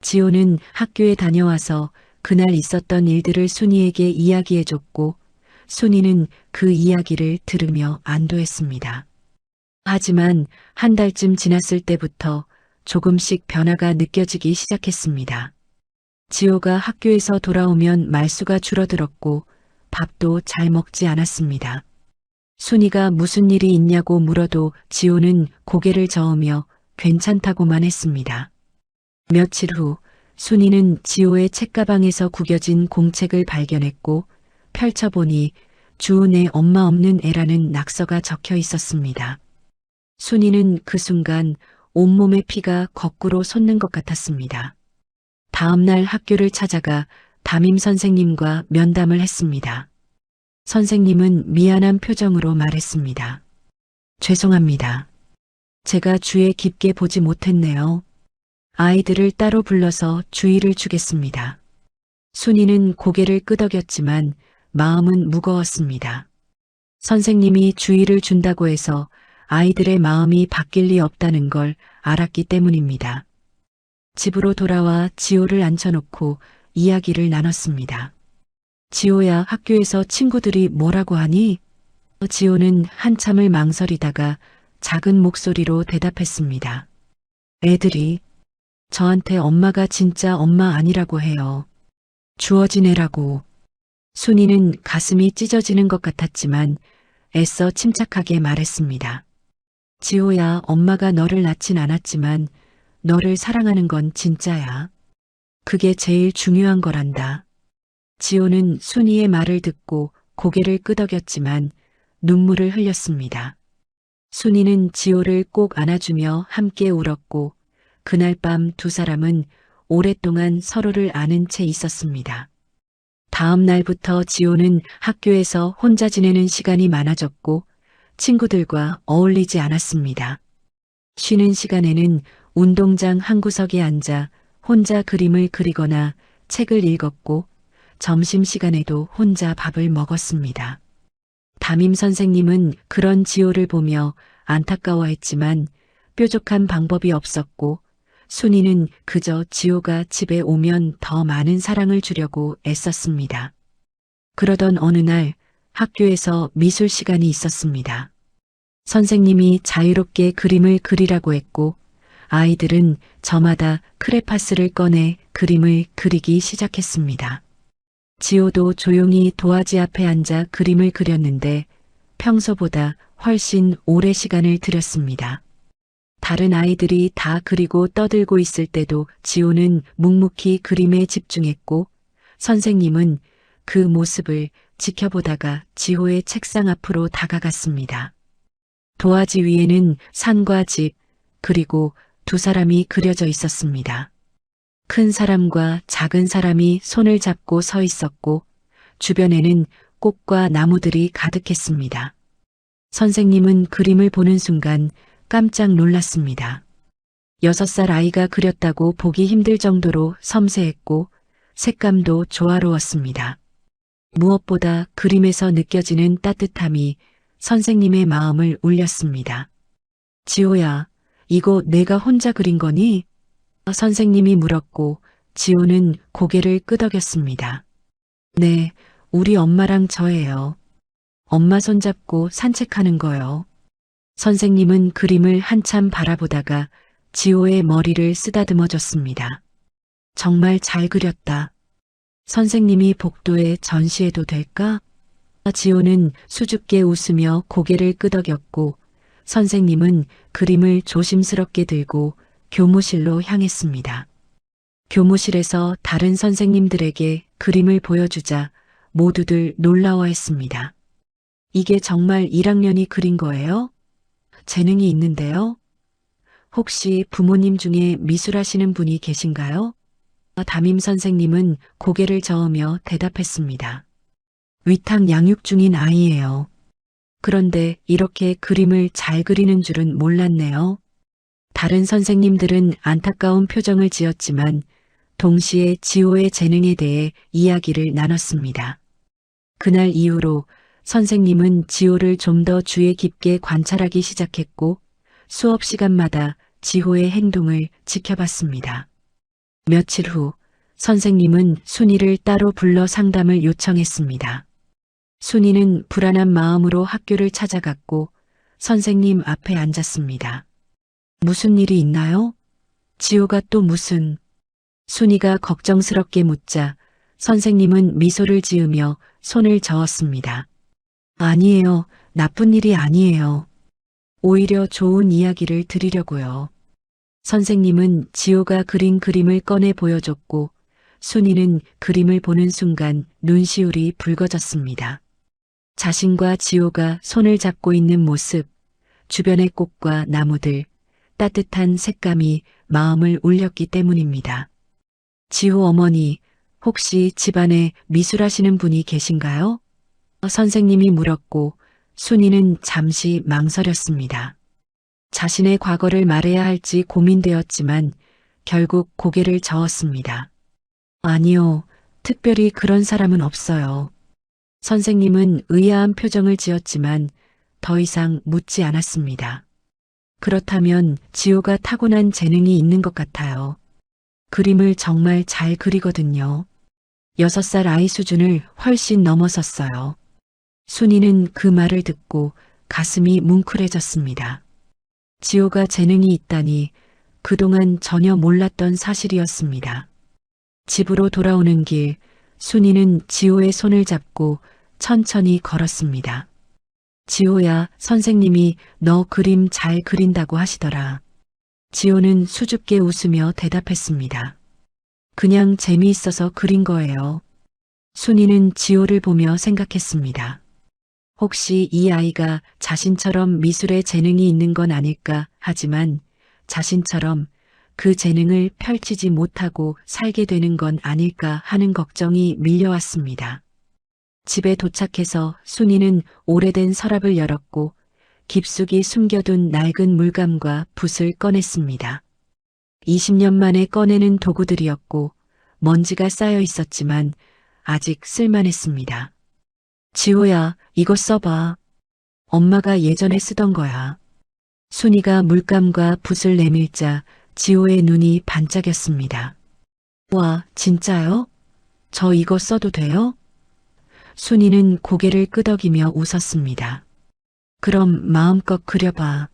A: 지호는 학교에 다녀와서 그날 있었던 일들을 순이에게 이야기해줬고 순이는 그 이야기를 들으며 안도했습니다. 하지만 한 달쯤 지났을 때부터 조금씩 변화가 느껴지기 시작했습니다. 지호가 학교에서 돌아오면 말수가 줄어들었고 밥도 잘 먹지 않았습니다. 순이가 무슨 일이 있냐고 물어도 지호는 고개를 저으며 괜찮다고만 했습니다. 며칠 후 순이는 지호의 책가방에서 구겨진 공책을 발견했고 펼쳐보니 주은의 엄마 없는 애라는 낙서가 적혀 있었습니다. 순이는 그 순간 온몸의 피가 거꾸로 솟는 것 같았습니다. 다음 날 학교를 찾아가 담임 선생님과 면담을 했습니다. 선생님은 미안한 표정으로 말했습니다. 죄송합니다. 제가 주의 깊게 보지 못했네요. 아이들을 따로 불러서 주의를 주겠습니다. 순이는 고개를 끄덕였지만 마음은 무거웠습니다. 선생님이 주의를 준다고 해서 아이들의 마음이 바뀔 리 없다는 걸 알았기 때문입니다. 집으로 돌아와 지호를 앉혀놓고 이야기를 나눴습니다. 지호야, 학교에서 친구들이 뭐라고 하니? 지호는 한참을 망설이다가 작은 목소리로 대답했습니다. 애들이 저한테 엄마가 진짜 엄마 아니라고 해요. 주어진 애라고. 순이는 가슴이 찢어지는 것 같았지만 애써 침착하게 말했습니다. 지호야, 엄마가 너를 낳진 않았지만 너를 사랑하는 건 진짜야. 그게 제일 중요한 거란다. 지호는 순이의 말을 듣고 고개를 끄덕였지만 눈물을 흘렸습니다. 순이는 지호를 꼭 안아주며 함께 울었고 그날 밤 두 사람은 오랫동안 서로를 아는 채 있었습니다. 다음 날부터 지호는 학교에서 혼자 지내는 시간이 많아졌고 친구들과 어울리지 않았습니다. 쉬는 시간에는 운동장 한 구석에 앉아 혼자 그림을 그리거나 책을 읽었고 점심시간에도 혼자 밥을 먹었습니다. 담임 선생님은 그런 지호를 보며 안타까워했지만 뾰족한 방법이 없었고 순이는 그저 지호가 집에 오면 더 많은 사랑을 주려고 애썼습니다. 그러던 어느 날 학교에서 미술 시간이 있었습니다. 선생님이 자유롭게 그림을 그리라고 했고 아이들은 저마다 크레파스를 꺼내 그림을 그리기 시작했습니다. 지호도 조용히 도화지 앞에 앉아 그림을 그렸는데 평소보다 훨씬 오래 시간을 들였습니다. 다른 아이들이 다 그리고 떠들고 있을 때도 지호는 묵묵히 그림에 집중했고 선생님은 그 모습을 지켜보다가 지호의 책상 앞으로 다가갔습니다. 도화지 위에는 산과 집, 그리고 두 사람이 그려져 있었습니다. 큰 사람과 작은 사람이 손을 잡고 서 있었고 주변에는 꽃과 나무들이 가득했습니다. 선생님은 그림을 보는 순간 깜짝 놀랐습니다. 6살 아이가 그렸다고 보기 힘들 정도로 섬세했고 색감도 조화로웠습니다. 무엇보다 그림에서 느껴지는 따뜻함이 선생님의 마음을 울렸습니다. 지호야, 이거 내가 혼자 그린 거니? 선생님이 물었고 지호는 고개를 끄덕였습니다. 네, 우리 엄마랑 저예요. 엄마 손잡고 산책하는 거요. 선생님은 그림을 한참 바라보다가 지호의 머리를 쓰다듬어 줬습니다. 정말 잘 그렸다. 선생님이 복도에 전시해도 될까? 지호는 수줍게 웃으며 고개를 끄덕였고 선생님은 그림을 조심스럽게 들고 교무실로 향했습니다. 교무실에서 다른 선생님들에게 그림을 보여주자 모두들 놀라워했습니다. 이게 정말 1학년이 그린 거예요? 재능이 있는데요? 혹시 부모님 중에 미술하시는 분이 계신가요? 담임 선생님은 고개를 저으며 대답했습니다. 위탁 양육 중인 아이예요. 그런데 이렇게 그림을 잘 그리는 줄은 몰랐네요. 다른 선생님들은 안타까운 표정을 지었지만 동시에 지호의 재능에 대해 이야기를 나눴습니다. 그날 이후로 선생님은 지호를 좀 더 주의 깊게 관찰하기 시작했고 수업 시간마다 지호의 행동을 지켜봤습니다. 며칠 후 선생님은 순이를 따로 불러 상담을 요청했습니다. 순이는 불안한 마음으로 학교를 찾아갔고 선생님 앞에 앉았습니다. 무슨 일이 있나요? 지호가 또 무슨... 순이가 걱정스럽게 묻자 선생님은 미소를 지으며 손을 저었습니다. 아니에요. 나쁜 일이 아니에요. 오히려 좋은 이야기를 드리려고요. 선생님은 지호가 그린 그림을 꺼내 보여줬고 순이는 그림을 보는 순간 눈시울이 붉어졌습니다. 자신과 지호가 손을 잡고 있는 모습, 주변의 꽃과 나무들, 따뜻한 색감이 마음을 울렸기 때문입니다. 지호 어머니, 혹시 집안에 미술하시는 분이 계신가요? 선생님이 물었고 순이는 잠시 망설였습니다. 자신의 과거를 말해야 할지 고민되었지만 결국 고개를 저었습니다. 아니요, 특별히 그런 사람은 없어요. 선생님은 의아한 표정을 지었지만 더 이상 묻지 않았습니다. 그렇다면 지호가 타고난 재능이 있는 것 같아요. 그림을 정말 잘 그리거든요. 6살 아이 수준을 훨씬 넘어섰어요. 순이는 그 말을 듣고 가슴이 뭉클해졌습니다. 지호가 재능이 있다니 그동안 전혀 몰랐던 사실이었습니다. 집으로 돌아오는 길, 순이는 지호의 손을 잡고 천천히 걸었습니다. 지호야, 선생님이 너 그림 잘 그린다고 하시더라. 지호는 수줍게 웃으며 대답했습니다. 그냥 재미있어서 그린 거예요. 순이는 지호를 보며 생각했습니다. 혹시 이 아이가 자신처럼 미술에 재능이 있는 건 아닐까 하지만 자신처럼 그 재능을 펼치지 못하고 살게 되는 건 아닐까 하는 걱정이 밀려왔습니다. 집에 도착해서 순이는 오래된 서랍을 열었고 깊숙이 숨겨둔 낡은 물감과 붓을 꺼냈습니다. 20년 만에 꺼내는 도구들이었고 먼지가 쌓여 있었지만 아직 쓸만했습니다. 지호야, 이거 써봐. 엄마가 예전에 쓰던 거야. 순이가 물감과 붓을 내밀자 지호의 눈이 반짝였습니다. 와, 진짜요? 저 이거 써도 돼요? 순이는 고개를 끄덕이며 웃었습니다. 그럼 마음껏 그려봐.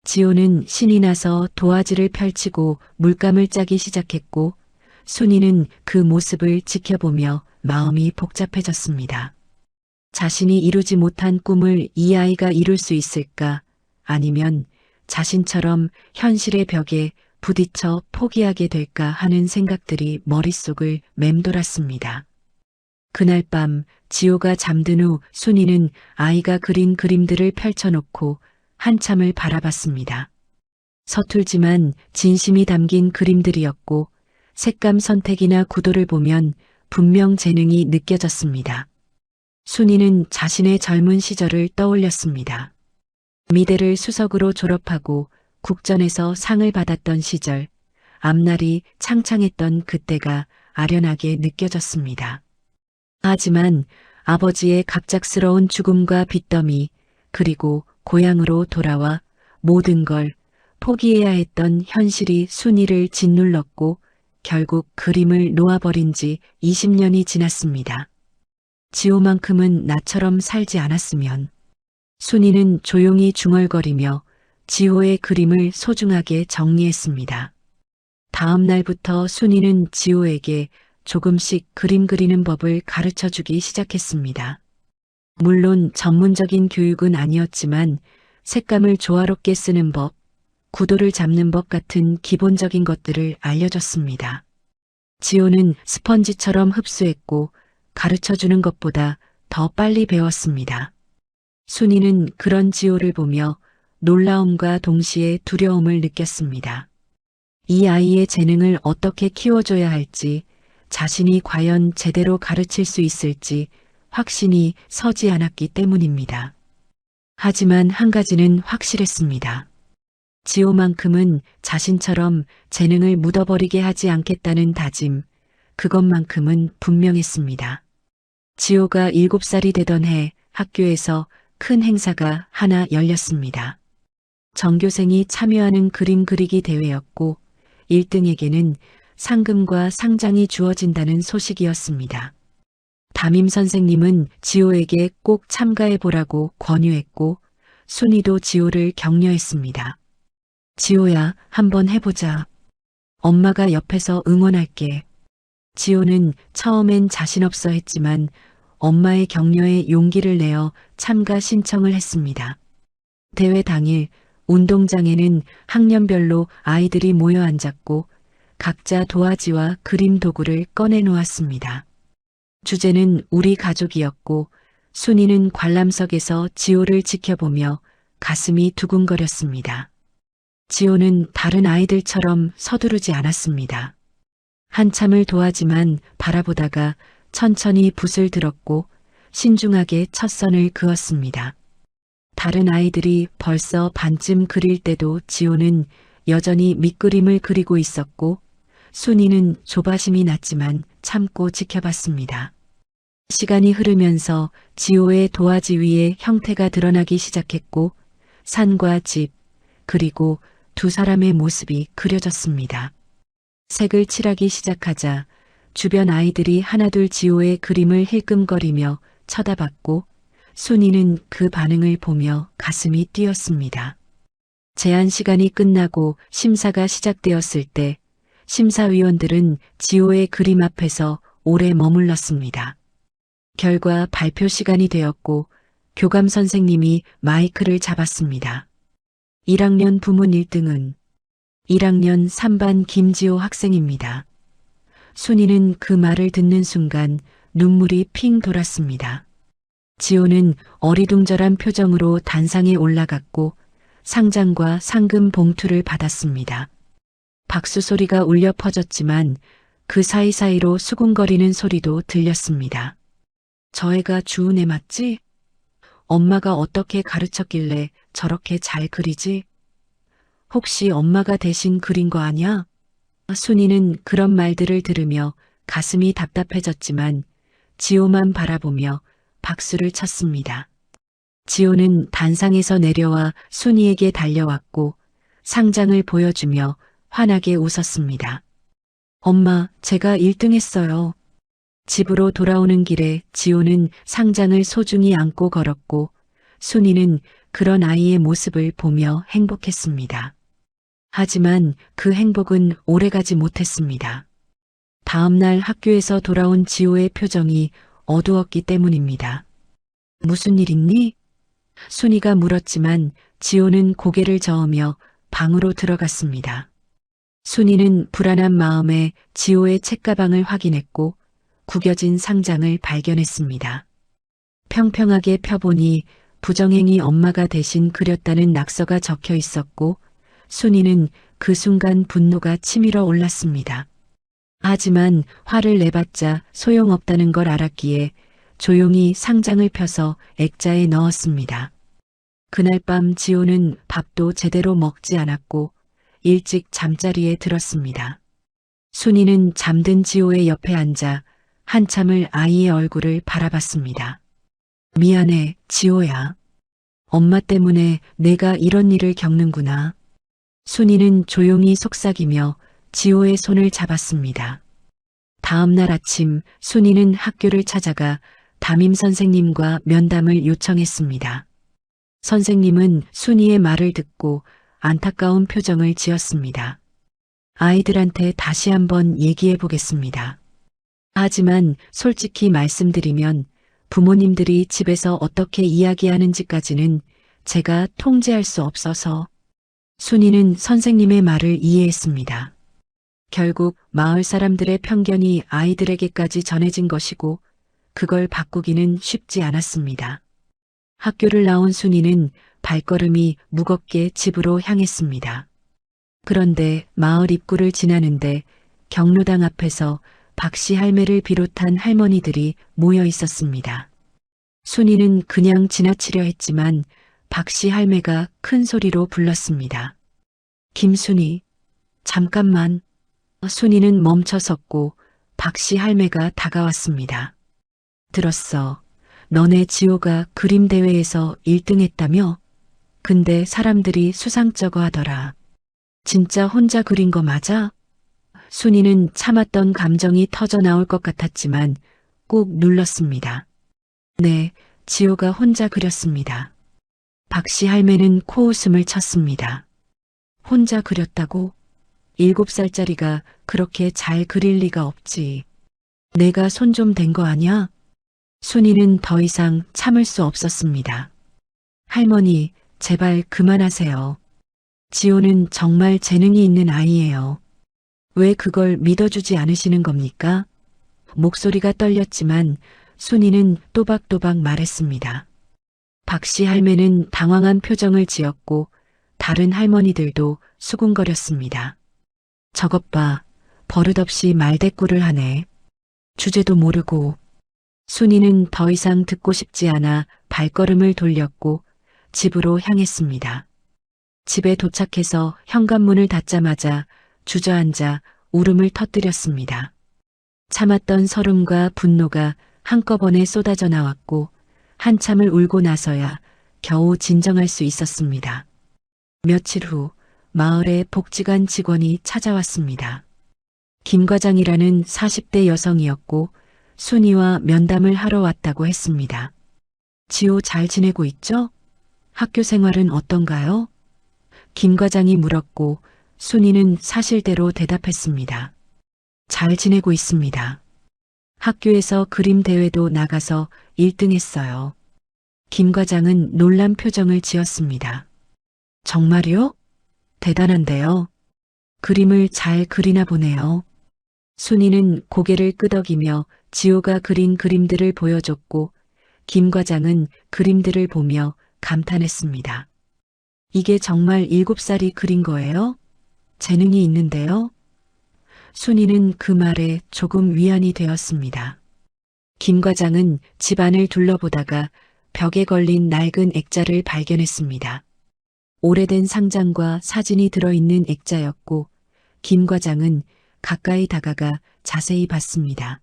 A: 지호는 신이 나서 도화지를 펼치고 물감을 짜기 시작했고 순이는 그 모습을 지켜보며 마음이 복잡해졌습니다. 자신이 이루지 못한 꿈을 이 아이가 이룰 수 있을까? 아니면 자신처럼 현실의 벽에 부딪혀 포기하게 될까 하는 생각들이 머릿속을 맴돌았습니다. 그날 밤 지호가 잠든 후 순이는 아이가 그린 그림들을 펼쳐놓고 한참을 바라봤습니다. 서툴지만 진심이 담긴 그림들이었고 색감 선택이나 구도를 보면 분명 재능이 느껴졌습니다. 순이는 자신의 젊은 시절을 떠올렸습니다. 미대를 수석으로 졸업하고 국전에서 상을 받았던 시절, 앞날이 창창했던 그때가 아련하게 느껴졌습니다. 하지만 아버지의 갑작스러운 죽음과 빚더미, 그리고 고향으로 돌아와 모든 걸 포기해야 했던 현실이 순이를 짓눌렀고 결국 그림을 놓아버린 지 20년이 지났습니다. 지호만큼은 나처럼 살지 않았으면. 순이는 조용히 중얼거리며 지호의 그림을 소중하게 정리했습니다. 다음 날부터 순이는 지호에게 조금씩 그림 그리는 법을 가르쳐주기 시작했습니다. 물론 전문적인 교육은 아니었지만 색감을 조화롭게 쓰는 법, 구도를 잡는 법 같은 기본적인 것들을 알려줬습니다. 지호는 스펀지처럼 흡수했고 가르쳐주는 것보다 더 빨리 배웠습니다. 순이는 그런 지호를 보며 놀라움과 동시에 두려움을 느꼈습니다. 이 아이의 재능을 어떻게 키워줘야 할지, 자신이 과연 제대로 가르칠 수 있을지 확신이 서지 않았기 때문입니다. 하지만 한 가지는 확실했습니다. 지호만큼은 자신처럼 재능을 묻어버리게 하지 않겠다는 다짐, 그것만큼은 분명했습니다. 지호가 7살이 되던 해 학교에서 큰 행사가 하나 열렸습니다. 전교생이 참여하는 그림 그리기 대회였고 1등에게는 상금과 상장이 주어진다는 소식이었습니다. 담임 선생님은 지호에게 꼭 참가해 보라고 권유했고 순이도 지호를 격려했습니다. 지호야, 한번 해보자. 엄마가 옆에서 응원할게. 지호는 처음엔 자신없어 했지만 엄마의 격려에 용기를 내어 참가 신청을 했습니다. 대회 당일 운동장에는 학년별로 아이들이 모여 앉았고 각자 도화지와 그림 도구를 꺼내 놓았습니다. 주제는 우리 가족이었고 순이는 관람석에서 지호를 지켜보며 가슴이 두근거렸습니다. 지호는 다른 아이들처럼 서두르지 않았습니다. 한참을 도화지만 바라보다가 천천히 붓을 들었고 신중하게 첫 선을 그었습니다. 다른 아이들이 벌써 반쯤 그릴 때도 지호는 여전히 밑그림을 그리고 있었고 순이는 조바심이 났지만 참고 지켜봤습니다. 시간이 흐르면서 지호의 도화지 위에 형태가 드러나기 시작했고 산과 집, 그리고 두 사람의 모습이 그려졌습니다. 색을 칠하기 시작하자 주변 아이들이 하나둘 지호의 그림을 힐끔거리며 쳐다봤고 순이는 그 반응을 보며 가슴이 뛰었습니다. 제한 시간이 끝나고 심사가 시작되었을 때 심사위원들은 지호의 그림 앞에서 오래 머물렀습니다. 결과 발표 시간이 되었고 교감 선생님이 마이크를 잡았습니다. 1학년 부문 1등은 1학년 3반 김지호 학생입니다. 순이는 그 말을 듣는 순간 눈물이 핑 돌았습니다. 지호는 어리둥절한 표정으로 단상에 올라갔고 상장과 상금 봉투를 받았습니다. 박수 소리가 울려 퍼졌지만 그 사이사이로 수군거리는 소리도 들렸습니다. 저 애가 주은 애 맞지? 엄마가 어떻게 가르쳤길래 저렇게 잘 그리지? 혹시 엄마가 대신 그린 거 아냐? 순이는 그런 말들을 들으며 가슴이 답답해졌지만 지호만 바라보며 박수를 쳤습니다. 지호는 단상에서 내려와 순이에게 달려왔고 상장을 보여주며 환하게 웃었습니다. 엄마, 제가 1등 했어요. 집으로 돌아오는 길에 지호는 상장을 소중히 안고 걸었고 순이는 그런 아이의 모습을 보며 행복했습니다. 하지만 그 행복은 오래가지 못했습니다. 다음 날 학교에서 돌아온 지호의 표정이 어두웠기 때문입니다. 무슨 일 있니? 순이가 물었지만 지호는 고개를 저으며 방으로 들어갔습니다. 순이는 불안한 마음에 지호의 책가방을 확인했고 구겨진 상장을 발견했습니다. 평평하게 펴보니 부정행위 엄마가 대신 그렸다는 낙서가 적혀 있었고 순이는 그 순간 분노가 치밀어 올랐습니다. 하지만 화를 내봤자 소용없다는 걸 알았기에 조용히 상장을 펴서 액자에 넣었습니다. 그날 밤 지호는 밥도 제대로 먹지 않았고 일찍 잠자리에 들었습니다. 순이는 잠든 지호의 옆에 앉아 한참을 아이의 얼굴을 바라봤습니다. 미안해, 지호야. 엄마 때문에 내가 이런 일을 겪는구나. 순이는 조용히 속삭이며 지호의 손을 잡았습니다. 다음 날 아침 순이는 학교를 찾아가 담임 선생님과 면담을 요청했습니다. 선생님은 순이의 말을 듣고 안타까운 표정을 지었습니다. 아이들한테 다시 한번 얘기해 보겠습니다. 하지만 솔직히 말씀드리면 부모님들이 집에서 어떻게 이야기하는지까지는 제가 통제할 수 없어서. 순이는 선생님의 말을 이해했습니다. 결국 마을 사람들의 편견이 아이들에게까지 전해진 것이고 그걸 바꾸기는 쉽지 않았습니다. 학교를 나온 순이는 발걸음이 무겁게 집으로 향했습니다. 그런데 마을 입구를 지나는데 경로당 앞에서 박씨 할매를 비롯한 할머니들이 모여 있었습니다. 순이는 그냥 지나치려 했지만 박씨 할매가 큰 소리로 불렀습니다. 김순이, 잠깐만. 순이는 멈춰섰고 박씨 할매가 다가왔습니다. 들었어. 너네 지호가 그림 대회에서 1등 했다며? 근데 사람들이 수상쩍어 하더라. 진짜 혼자 그린 거 맞아? 순이는 참았던 감정이 터져 나올 것 같았지만 꾹 눌렀습니다. 네, 지호가 혼자 그렸습니다. 박씨 할매는 코웃음을 쳤습니다. 혼자 그렸다고? 7살짜리가 그렇게 잘 그릴 리가 없지. 내가 손 좀 댄 거 아냐? 순이는 더 이상 참을 수 없었습니다. 할머니, 제발 그만하세요. 지호는 정말 재능이 있는 아이예요. 왜 그걸 믿어주지 않으시는 겁니까? 목소리가 떨렸지만 순이는 또박또박 말했습니다. 박씨 할매는 당황한 표정을 지었고 다른 할머니들도 수군거렸습니다. 저것 봐, 버릇없이 말대꾸를 하네. 주제도 모르고. 순이는 더 이상 듣고 싶지 않아 발걸음을 돌렸고 집으로 향했습니다. 집에 도착해서 현관문을 닫자마자 주저앉아 울음을 터뜨렸습니다. 참았던 서름과 분노가 한꺼번에 쏟아져 나왔고 한참을 울고 나서야 겨우 진정할 수 있었습니다. 며칠 후 마을에 복지관 직원이 찾아왔습니다. 김 과장이라는 40대 여성이었고 순이와 면담을 하러 왔다고 했습니다. 지호 잘 지내고 있죠? 학교 생활은 어떤가요? 김 과장이 물었고 순이는 사실대로 대답했습니다. 잘 지내고 있습니다. 학교에서 그림 대회도 나가서 1등 했어요. 김 과장은 놀란 표정을 지었습니다. 정말요? 대단한데요. 그림을 잘 그리나 보네요. 순이는 고개를 끄덕이며 지호가 그린 그림들을 보여줬고 김 과장은 그림들을 보며 감탄했습니다. 이게 정말 7살이 그린 거예요? 재능이 있는데요? 순이는 그 말에 조금 위안이 되었습니다. 김 과장은 집안을 둘러보다가 벽에 걸린 낡은 액자를 발견했습니다. 오래된 상장과 사진이 들어있는 액자였고 김 과장은 가까이 다가가 자세히 봤습니다.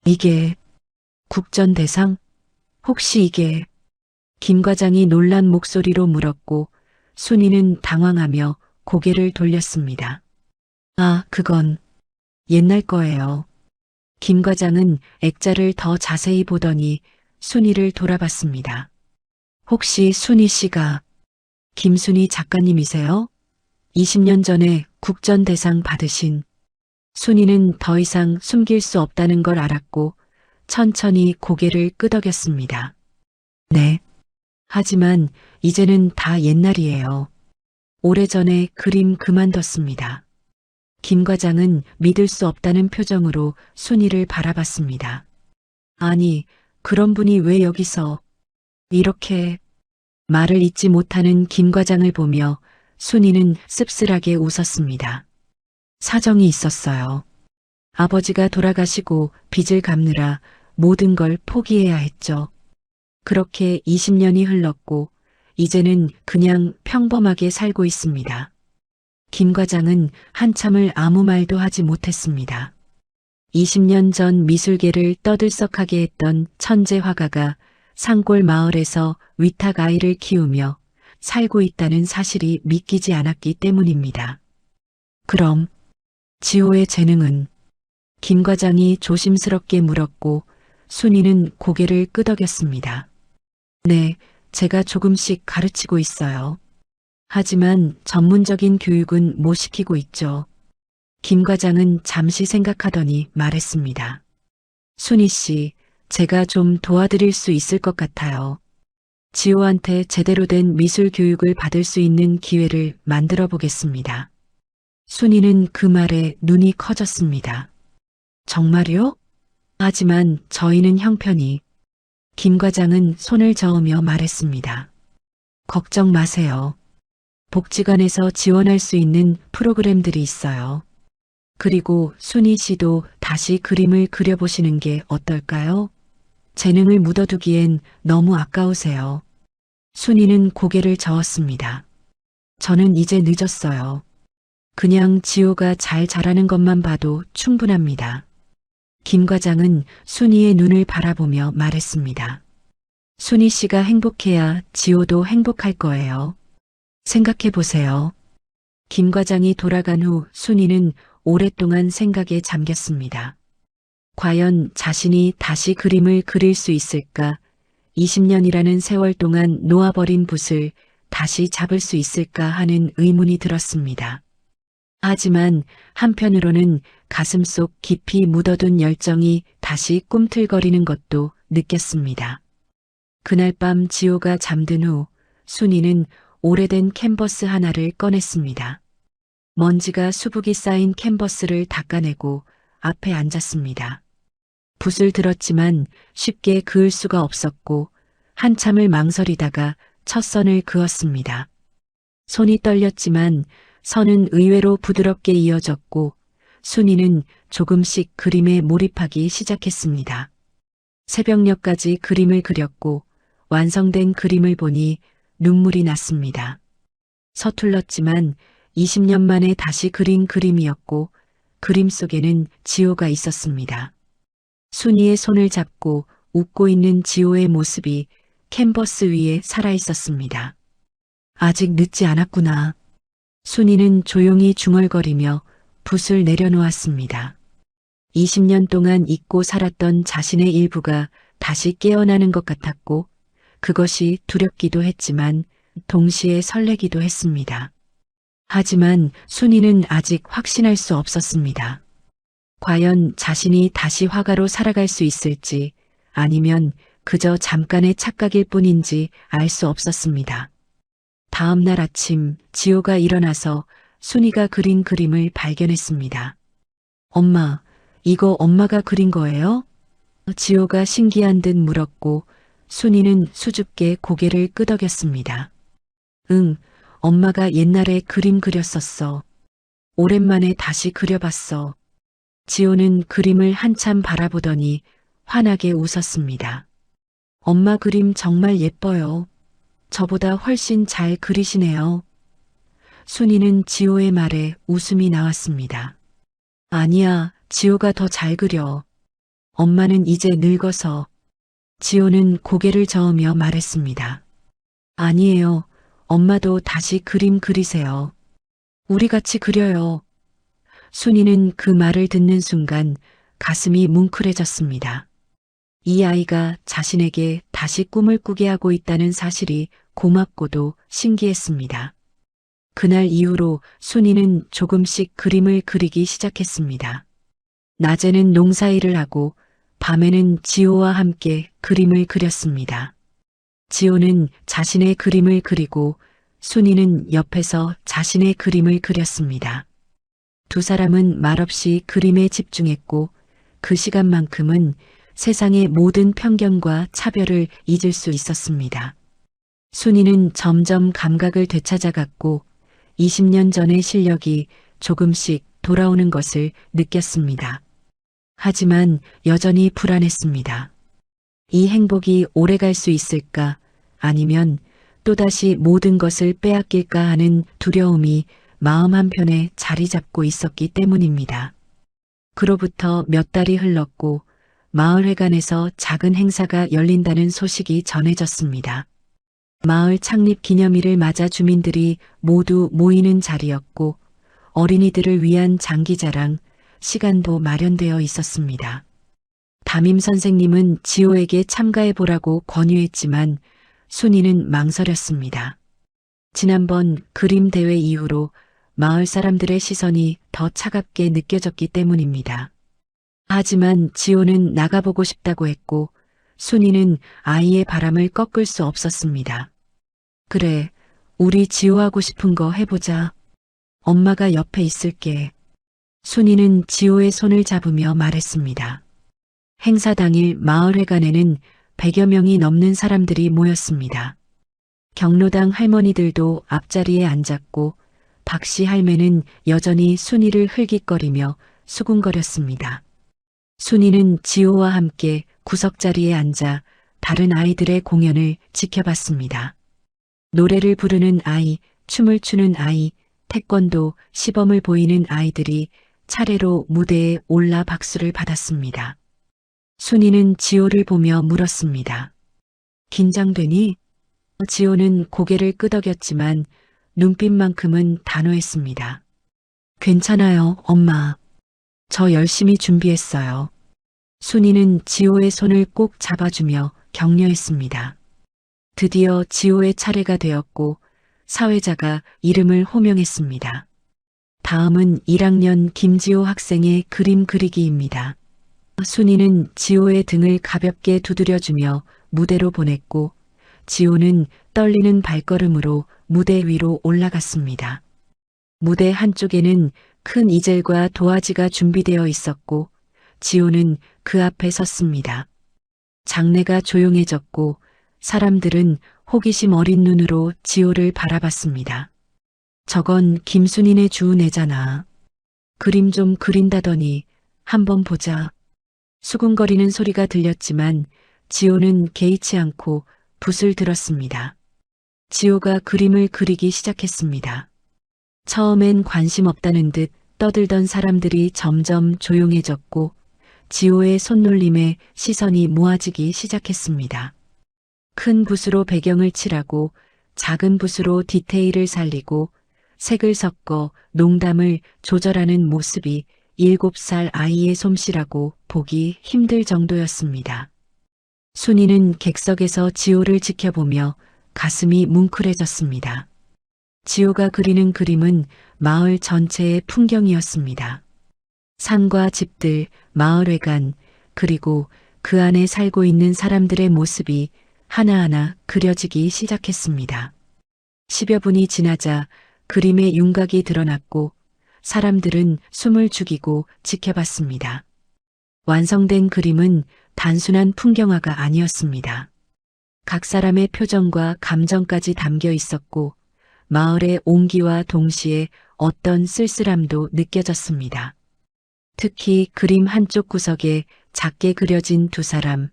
A: 이게 국전대상? 혹시 이게? 김 과장이 놀란 목소리로 물었고 순이는 당황하며 고개를 돌렸습니다. 아, 그건 옛날 거예요. 김 과장은 액자를 더 자세히 보더니 순이를 돌아봤습니다. 혹시 순이 씨가 김순이 작가님이세요? 20년 전에 국전대상 받으신. 순이는 더 이상 숨길 수 없다는 걸 알았고 천천히 고개를 끄덕였습니다. 네. 하지만 이제는 다 옛날이에요. 오래전에 그림 그만뒀습니다. 김 과장은 믿을 수 없다는 표정으로 순이를 바라봤습니다. 아니, 그런 분이 왜 여기서 이렇게 말을 잇지 못하는 김 과장을 보며 순이는 씁쓸하게 웃었습니다. 사정이 있었어요. 아버지가 돌아가시고 빚을 갚느라 모든 걸 포기해야 했죠. 그렇게 20년이 흘렀고 이제는 그냥 평범하게 살고 있습니다. 김 과장은 한참을 아무 말도 하지 못했습니다. 20년 전 미술계를 떠들썩하게 했던 천재 화가가 산골 마을에서 위탁 아이를 키우며 살고 있다는 사실이 믿기지 않았기 때문입니다. 그럼 지호의 재능은? 김 과장이 조심스럽게 물었고 순이는 고개를 끄덕였습니다. 네, 제가 조금씩 가르치고 있어요. 하지만 전문적인 교육은 못 시키고 있죠. 김 과장은 잠시 생각하더니 말했습니다. 순이 씨, 제가 좀 도와드릴 수 있을 것 같아요. 지호한테 제대로 된 미술 교육을 받을 수 있는 기회를 만들어 보겠습니다. 순이는 그 말에 눈이 커졌습니다. 정말요? 하지만 저희는 형편이. 김 과장은 손을 저으며 말했습니다. 걱정 마세요. 복지관에서 지원할 수 있는 프로그램들이 있어요. 그리고 순이 씨도 다시 그림을 그려보시는 게 어떨까요? 재능을 묻어두기엔 너무 아까우세요. 순이는 고개를 저었습니다. 저는 이제 늦었어요. 그냥 지호가 잘 자라는 것만 봐도 충분합니다. 김 과장은 순이의 눈을 바라보며 말했습니다. 순이 씨가 행복해야 지호도 행복할 거예요. 생각해 보세요. 김 과장이 돌아간 후 순이는 오랫동안 생각에 잠겼습니다. 과연 자신이 다시 그림을 그릴 수 있을까? 20년이라는 세월 동안 놓아버린 붓을 다시 잡을 수 있을까 하는 의문이 들었습니다. 하지만 한편으로는 가슴속 깊이 묻어둔 열정이 다시 꿈틀거리는 것도 느꼈습니다. 그날 밤 지호가 잠든 후 순이는 오래된 캔버스 하나를 꺼냈습니다. 먼지가 수북이 쌓인 캔버스를 닦아내고 앞에 앉았습니다. 붓을 들었지만 쉽게 그을 수가 없었고 한참을 망설이다가 첫 선을 그었습니다. 손이 떨렸지만 선은 의외로 부드럽게 이어졌고 순이는 조금씩 그림에 몰입하기 시작했습니다. 새벽녘까지 그림을 그렸고 완성된 그림을 보니 눈물이 났습니다. 서툴렀지만 20년 만에 다시 그린 그림이었고 그림 속에는 지호가 있었습니다. 순이의 손을 잡고 웃고 있는 지호의 모습이 캔버스 위에 살아있었습니다. 아직 늦지 않았구나. 순이는 조용히 중얼거리며 붓을 내려놓았습니다. 20년 동안 잊고 살았던 자신의 일부가 다시 깨어나는 것 같았고 그것이 두렵기도 했지만 동시에 설레기도 했습니다. 하지만 순이는 아직 확신할 수 없었습니다. 과연 자신이 다시 화가로 살아갈 수 있을지 아니면 그저 잠깐의 착각일 뿐인지 알 수 없었습니다. 다음 날 아침 지호가 일어나서 순이가 그린 그림을 발견했습니다. 엄마, 이거 엄마가 그린 거예요? 지호가 신기한 듯 물었고 순이는 수줍게 고개를 끄덕였습니다. 응, 엄마가 옛날에 그림 그렸었어. 오랜만에 다시 그려봤어. 지호는 그림을 한참 바라보더니 환하게 웃었습니다. 엄마 그림 정말 예뻐요. 저보다 훨씬 잘 그리시네요. 순이는 지호의 말에 웃음이 나왔습니다. 아니야, 지호가 더 잘 그려. 엄마는 이제 늙어서 지호는 고개를 저으며 말했습니다. 아니에요. 엄마도 다시 그림 그리세요. 우리 같이 그려요. 순이는 그 말을 듣는 순간 가슴이 뭉클해졌습니다. 이 아이가 자신에게 다시 꿈을 꾸게 하고 있다는 사실이 고맙고도 신기했습니다. 그날 이후로 순이는 조금씩 그림을 그리기 시작했습니다. 낮에는 농사일을 하고 밤에는 지호와 함께 그림을 그렸습니다. 지호는 자신의 그림을 그리고 순이는 옆에서 자신의 그림을 그렸습니다. 두 사람은 말없이 그림에 집중했고 그 시간만큼은 세상의 모든 편견과 차별을 잊을 수 있었습니다. 순이는 점점 감각을 되찾아갔고 20년 전의 실력이 조금씩 돌아오는 것을 느꼈습니다. 하지만 여전히 불안했습니다. 이 행복이 오래갈 수 있을까? 아니면 또다시 모든 것을 빼앗길까 하는 두려움이 마음 한편에 자리 잡고 있었기 때문입니다. 그로부터 몇 달이 흘렀고 마을회관에서 작은 행사가 열린다는 소식이 전해졌습니다. 마을 창립 기념일을 맞아 주민들이 모두 모이는 자리였고 어린이들을 위한 장기자랑, 시간도 마련되어 있었습니다. 담임 선생님은 지호에게 참가해보라고 권유했지만 순이는 망설였습니다. 지난번 그림 대회 이후로 마을 사람들의 시선이 더 차갑게 느껴졌기 때문입니다. 하지만 지호는 나가보고 싶다고 했고 순이는 아이의 바람을 꺾을 수 없었습니다. 그래, 우리 지호하고 싶은 거 해보자. 엄마가 옆에 있을게. 순이는 지호의 손을 잡으며 말했습니다. 행사 당일 마을회관에는 100여 명이 넘는 사람들이 모였습니다. 경로당 할머니들도 앞자리에 앉았고 박씨 할매는 여전히 순이를 흘깃거리며 수군거렸습니다. 순이는 지호와 함께 구석자리에 앉아 다른 아이들의 공연을 지켜봤습니다. 노래를 부르는 아이, 춤을 추는 아이, 태권도 시범을 보이는 아이들이 차례로 무대에 올라 박수를 받았습니다. 순이는 지호를 보며 물었습니다. 긴장되니? 지호는 고개를 끄덕였지만 눈빛만큼은 단호했습니다. 괜찮아요, 엄마. 저 열심히 준비했어요. 순이는 지호의 손을 꼭 잡아주며 격려했습니다. 드디어 지호의 차례가 되었고 사회자가 이름을 호명했습니다. 다음은 1학년 김지호 학생의 그림 그리기입니다. 순이는 지호의 등을 가볍게 두드려주며 무대로 보냈고 지호는 떨리는 발걸음으로 무대 위로 올라갔습니다. 무대 한쪽에는 큰 이젤과 도화지가 준비되어 있었고 지호는 그 앞에 섰습니다. 장내가 조용해졌고 사람들은 호기심 어린 눈으로 지호를 바라봤습니다. 저건 김순이네 주은애잖아. 그림 좀 그린다더니 한번 보자. 수군거리는 소리가 들렸지만 지호는 개의치 않고 붓을 들었습니다. 지호가 그림을 그리기 시작했습니다. 처음엔 관심 없다는 듯 떠들던 사람들이 점점 조용해졌고 지호의 손놀림에 시선이 모아지기 시작했습니다. 큰 붓으로 배경을 칠하고 작은 붓으로 디테일을 살리고 색을 섞어 농담을 조절하는 모습이 7살 아이의 솜씨라고 보기 힘들 정도였습니다. 순이는 객석에서 지호를 지켜보며 가슴이 뭉클해졌습니다. 지호가 그리는 그림은 마을 전체의 풍경이었습니다. 산과 집들, 마을회관, 그리고 그 안에 살고 있는 사람들의 모습이 하나하나 그려지기 시작했습니다. 10여 분이 지나자 그림의 윤곽이 드러났고 사람들은 숨을 죽이고 지켜봤습니다. 완성된 그림은 단순한 풍경화가 아니었습니다. 각 사람의 표정과 감정까지 담겨 있었고 마을의 온기와 동시에 어떤 쓸쓸함도 느껴졌습니다. 특히 그림 한쪽 구석에 작게 그려진 두 사람,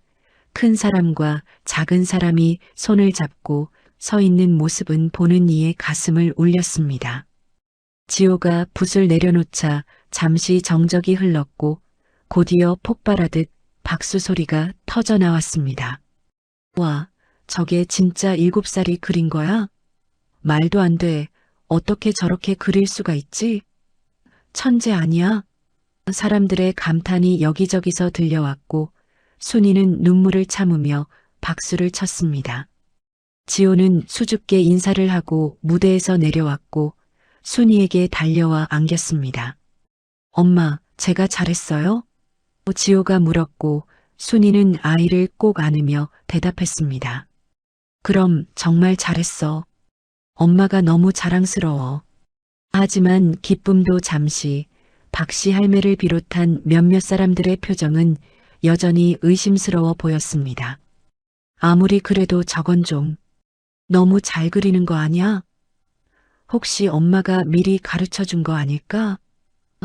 A: 큰 사람과 작은 사람이 손을 잡고 서 있는 모습은 보는 이의 가슴을 울렸습니다. 지호가 붓을 내려놓자 잠시 정적이 흘렀고 곧이어 폭발하듯 박수 소리가 터져 나왔습니다. 와, 저게 진짜 7살이 그린 거야? 말도 안 돼. 어떻게 저렇게 그릴 수가 있지? 천재 아니야? 사람들의 감탄이 여기저기서 들려왔고 순이는 눈물을 참으며 박수를 쳤습니다. 지호는 수줍게 인사를 하고 무대에서 내려왔고 순이에게 달려와 안겼습니다. 엄마, 제가 잘했어요? 지호가 물었고 순이는 아이를 꼭 안으며 대답했습니다. 그럼 정말 잘했어. 엄마가 너무 자랑스러워. 하지만 기쁨도 잠시 박씨 할매를 비롯한 몇몇 사람들의 표정은 여전히 의심스러워 보였습니다. 아무리 그래도 저건 좀 너무 잘 그리는 거 아니야? 혹시 엄마가 미리 가르쳐 준 거 아닐까?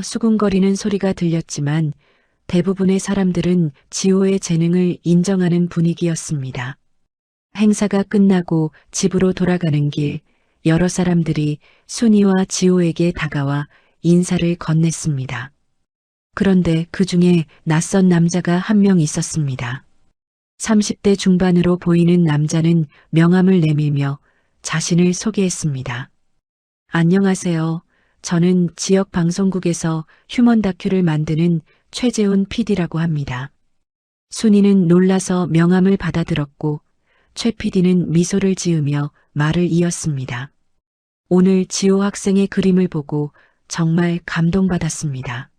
A: 수군거리는 소리가 들렸지만 대부분의 사람들은 지호의 재능을 인정하는 분위기였습니다. 행사가 끝나고 집으로 돌아가는 길, 여러 사람들이 순이와 지호에게 다가와 인사를 건넸습니다. 그런데 그 중에 낯선 남자가 한 명 있었습니다. 30대 중반으로 보이는 남자는 명함을 내밀며 자신을 소개했습니다. 안녕하세요. 저는 지역 방송국에서 휴먼 다큐를 만드는 최재훈 PD라고 합니다. 순이는 놀라서 명함을 받아들었고 최 PD는 미소를 지으며 말을 이었습니다. 오늘 지호 학생의 그림을 보고 정말 감동받았습니다.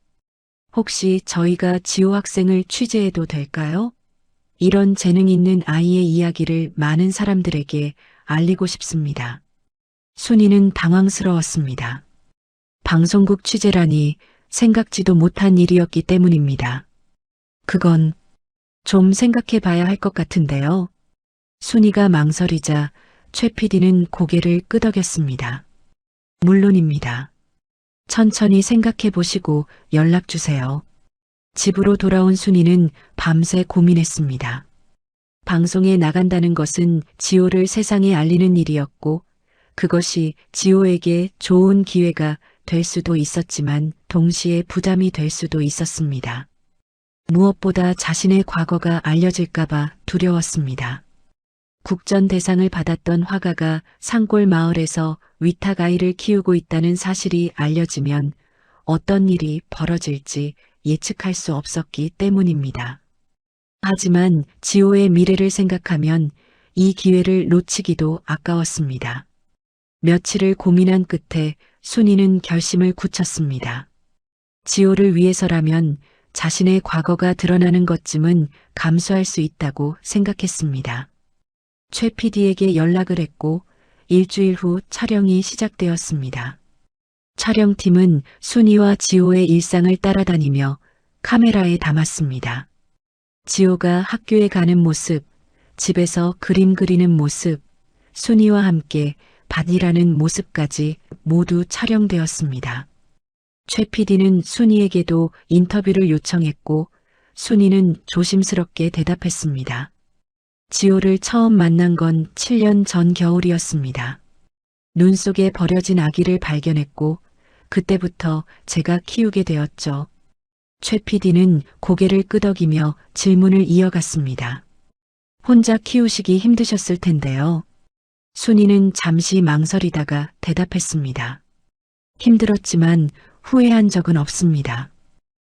A: 혹시 저희가 지호 학생을 취재해도 될까요? 이런 재능 있는 아이의 이야기를 많은 사람들에게 알리고 싶습니다. 순이는 당황스러웠습니다. 방송국 취재라니 생각지도 못한 일이었기 때문입니다. 그건 좀 생각해 봐야 할 것 같은데요. 순이가 망설이자 최 PD는 고개를 끄덕였습니다. 물론입니다. 천천히 생각해 보시고 연락 주세요. 집으로 돌아온 순이는 밤새 고민했습니다. 방송에 나간다는 것은 지호를 세상에 알리는 일이었고 그것이 지호에게 좋은 기회가 될 수도 있었지만 동시에 부담이 될 수도 있었습니다. 무엇보다 자신의 과거가 알려질까봐 두려웠습니다. 국전 대상을 받았던 화가가 산골 마을에서 위탁 아이를 키우고 있다는 사실이 알려지면 어떤 일이 벌어질지 예측할 수 없었기 때문입니다. 하지만 지호의 미래를 생각하면 이 기회를 놓치기도 아까웠습니다. 며칠을 고민한 끝에 순이는 결심을 굳혔습니다. 지호를 위해서라면 자신의 과거가 드러나는 것쯤은 감수할 수 있다고 생각했습니다. 최 PD에게 연락을 했고 일주일 후 촬영이 시작되었습니다. 촬영팀은 순이와 지호의 일상을 따라다니며 카메라에 담았습니다. 지호가 학교에 가는 모습, 집에서 그림 그리는 모습, 순이와 함께 밭일하는 모습까지 모두 촬영되었습니다. 최 PD는 순이에게도 인터뷰를 요청했고 순이는 조심스럽게 대답했습니다. 지호를 처음 만난 건 7년 전 겨울이었습니다. 눈 속에 버려진 아기를 발견했고 그때부터 제가 키우게 되었죠. 최 PD는 고개를 끄덕이며 질문을 이어갔습니다. 혼자 키우시기 힘드셨을 텐데요. 순이는 잠시 망설이다가 대답했습니다. 힘들었지만 후회한 적은 없습니다.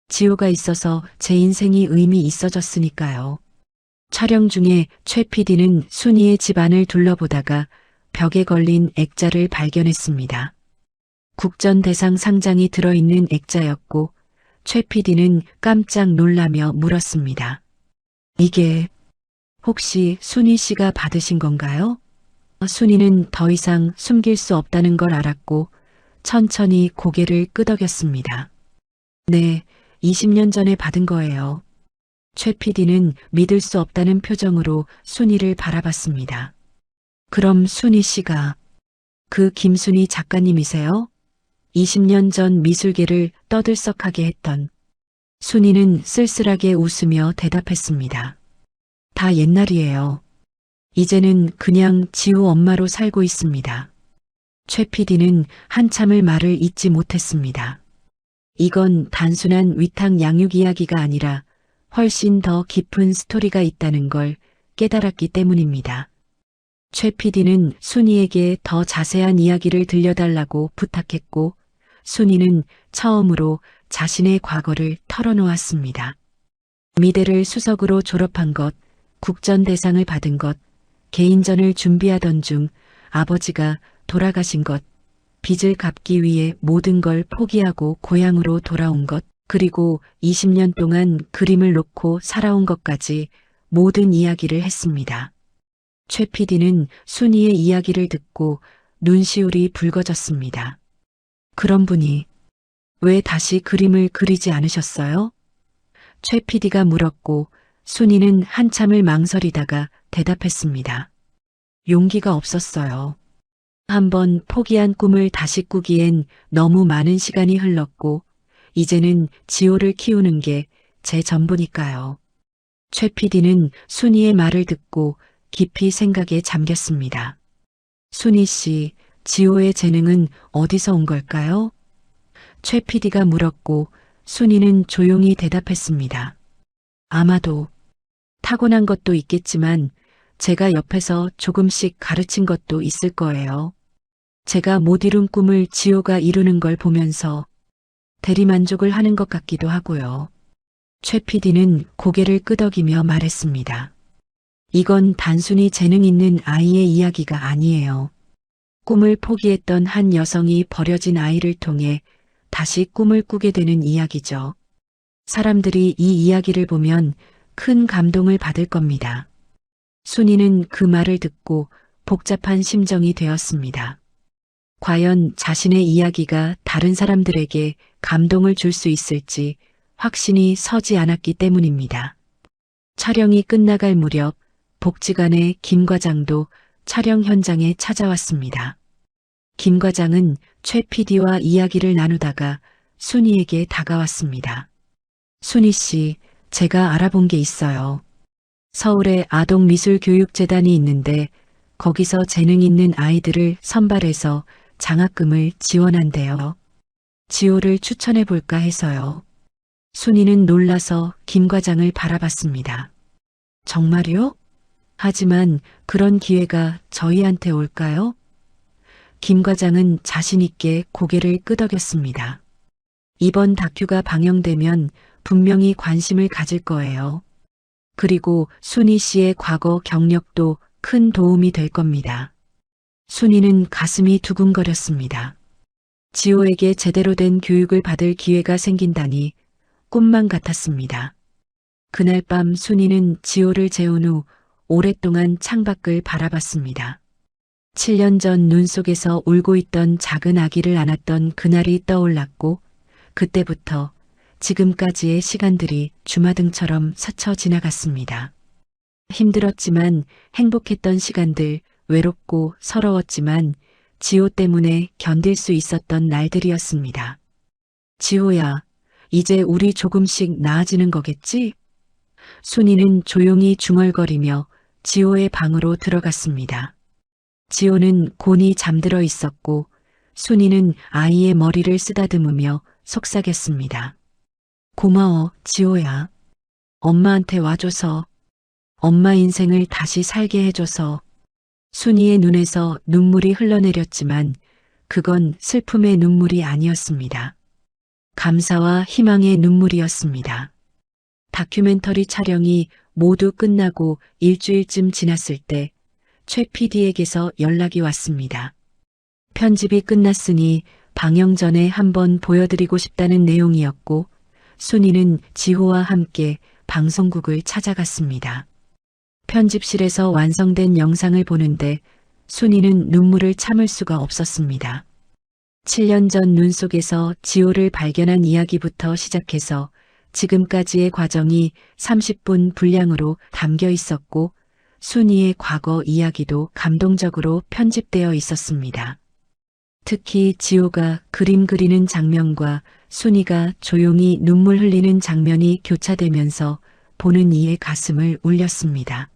A: 지호가 있어서 제 인생이 의미 있어졌으니까요. 촬영 중에 최 PD는 순이의 집안을 둘러보다가 벽에 걸린 액자를 발견했습니다. 국전 대상 상장이 들어있는 액자였고 최 PD는 깜짝 놀라며 물었습니다. 이게 혹시 순이 씨가 받으신 건가요? 순이는 더 이상 숨길 수 없다는 걸 알았고 천천히 고개를 끄덕였습니다. 네, 20년 전에 받은 거예요. 최 PD는 믿을 수 없다는 표정으로 순이를 바라봤습니다. 그럼 순이 씨가 그 김순이 작가님이세요? 20년 전 미술계를 떠들썩하게 했던. 순이는 쓸쓸하게 웃으며 대답했습니다. 다 옛날이에요. 이제는 그냥 지호 엄마로 살고 있습니다. 최 PD는 한참을 말을 잇지 못했습니다. 이건 단순한 위탁 양육 이야기가 아니라 훨씬 더 깊은 스토리가 있다는 걸 깨달았기 때문입니다. 최 PD는 순이에게 더 자세한 이야기를 들려달라고 부탁했고, 순이는 처음으로 자신의 과거를 털어놓았습니다. 미대를 수석으로 졸업한 것, 국전대상을 받은 것, 개인전을 준비하던 중 아버지가 돌아가신 것, 빚을 갚기 위해 모든 걸 포기하고 고향으로 돌아온 것, 그리고 20년 동안 그림을 놓고 살아온 것까지 모든 이야기를 했습니다. 최 PD는 순이의 이야기를 듣고 눈시울이 붉어졌습니다. 그런 분이 왜 다시 그림을 그리지 않으셨어요? 최 PD가 물었고 순이는 한참을 망설이다가 대답했습니다. 용기가 없었어요. 한번 포기한 꿈을 다시 꾸기엔 너무 많은 시간이 흘렀고 이제는 지호를 키우는 게 제 전부니까요. 최 PD는 순이의 말을 듣고 깊이 생각에 잠겼습니다. 순이 씨, 지호의 재능은 어디서 온 걸까요? 최 PD가 물었고 순이는 조용히 대답했습니다. 아마도 타고난 것도 있겠지만 제가 옆에서 조금씩 가르친 것도 있을 거예요. 제가 못 이룬 꿈을 지호가 이루는 걸 보면서 대리만족을 하는 것 같기도 하고요. 최 PD는 고개를 끄덕이며 말했습니다. 이건 단순히 재능 있는 아이의 이야기가 아니에요. 꿈을 포기했던 한 여성이 버려진 아이를 통해 다시 꿈을 꾸게 되는 이야기죠. 사람들이 이 이야기를 보면 큰 감동을 받을 겁니다. 순이는 그 말을 듣고 복잡한 심정이 되었습니다. 과연 자신의 이야기가 다른 사람들에게 감동을 줄 수 있을지 확신이 서지 않았기 때문입니다. 촬영이 끝나갈 무렵 복지관의 김 과장도 촬영 현장에 찾아왔습니다. 김 과장은 최 PD와 이야기를 나누다가 순이에게 다가왔습니다. 순이 씨, 제가 알아본 게 있어요. 서울에 아동미술교육재단이 있는데 거기서 재능 있는 아이들을 선발해서 장학금을 지원한대요. 지호를 추천해 볼까 해서요. 순이는 놀라서 김 과장을 바라봤습니다. 정말요? 하지만 그런 기회가 저희한테 올까요? 김 과장은 자신 있게 고개를 끄덕였습니다. 이번 다큐가 방영되면 분명히 관심을 가질 거예요. 그리고 순이 씨의 과거 경력도 큰 도움이 될 겁니다. 순이는 가슴이 두근거렸습니다. 지호에게 제대로 된 교육을 받을 기회가 생긴다니 꿈만 같았습니다. 그날 밤 순이는 지호를 재운 후 오랫동안 창밖을 바라봤습니다. 7년 전 눈 속에서 울고 있던 작은 아기를 안았던 그날이 떠올랐고 그때부터 지금까지의 시간들이 주마등처럼 스쳐 지나갔습니다. 힘들었지만 행복했던 시간들, 외롭고 서러웠지만 지호 때문에 견딜 수 있었던 날들이었습니다. 지호야, 이제 우리 조금씩 나아지는 거겠지? 순이는 조용히 중얼거리며 지호의 방으로 들어갔습니다. 지호는 곤히 잠들어 있었고 순이는 아이의 머리를 쓰다듬으며 속삭였습니다. 고마워, 지호야. 엄마한테 와줘서, 엄마 인생을 다시 살게 해줘서. 순이의 눈에서 눈물이 흘러내렸지만 그건 슬픔의 눈물이 아니었습니다. 감사와 희망의 눈물이었습니다. 다큐멘터리 촬영이 모두 끝나고 일주일쯤 지났을 때 최 PD에게서 연락이 왔습니다. 편집이 끝났으니 방영 전에 한번 보여드리고 싶다는 내용이었고 순이는 지호와 함께 방송국을 찾아갔습니다. 편집실에서 완성된 영상을 보는데 순이는 눈물을 참을 수가 없었습니다. 7년 전 눈 속에서 지호를 발견한 이야기부터 시작해서 지금까지의 과정이 30분 분량으로 담겨 있었고 순이의 과거 이야기도 감동적으로 편집되어 있었습니다. 특히 지호가 그림 그리는 장면과 순이가 조용히 눈물 흘리는 장면이 교차되면서 보는 이의 가슴을 울렸습니다.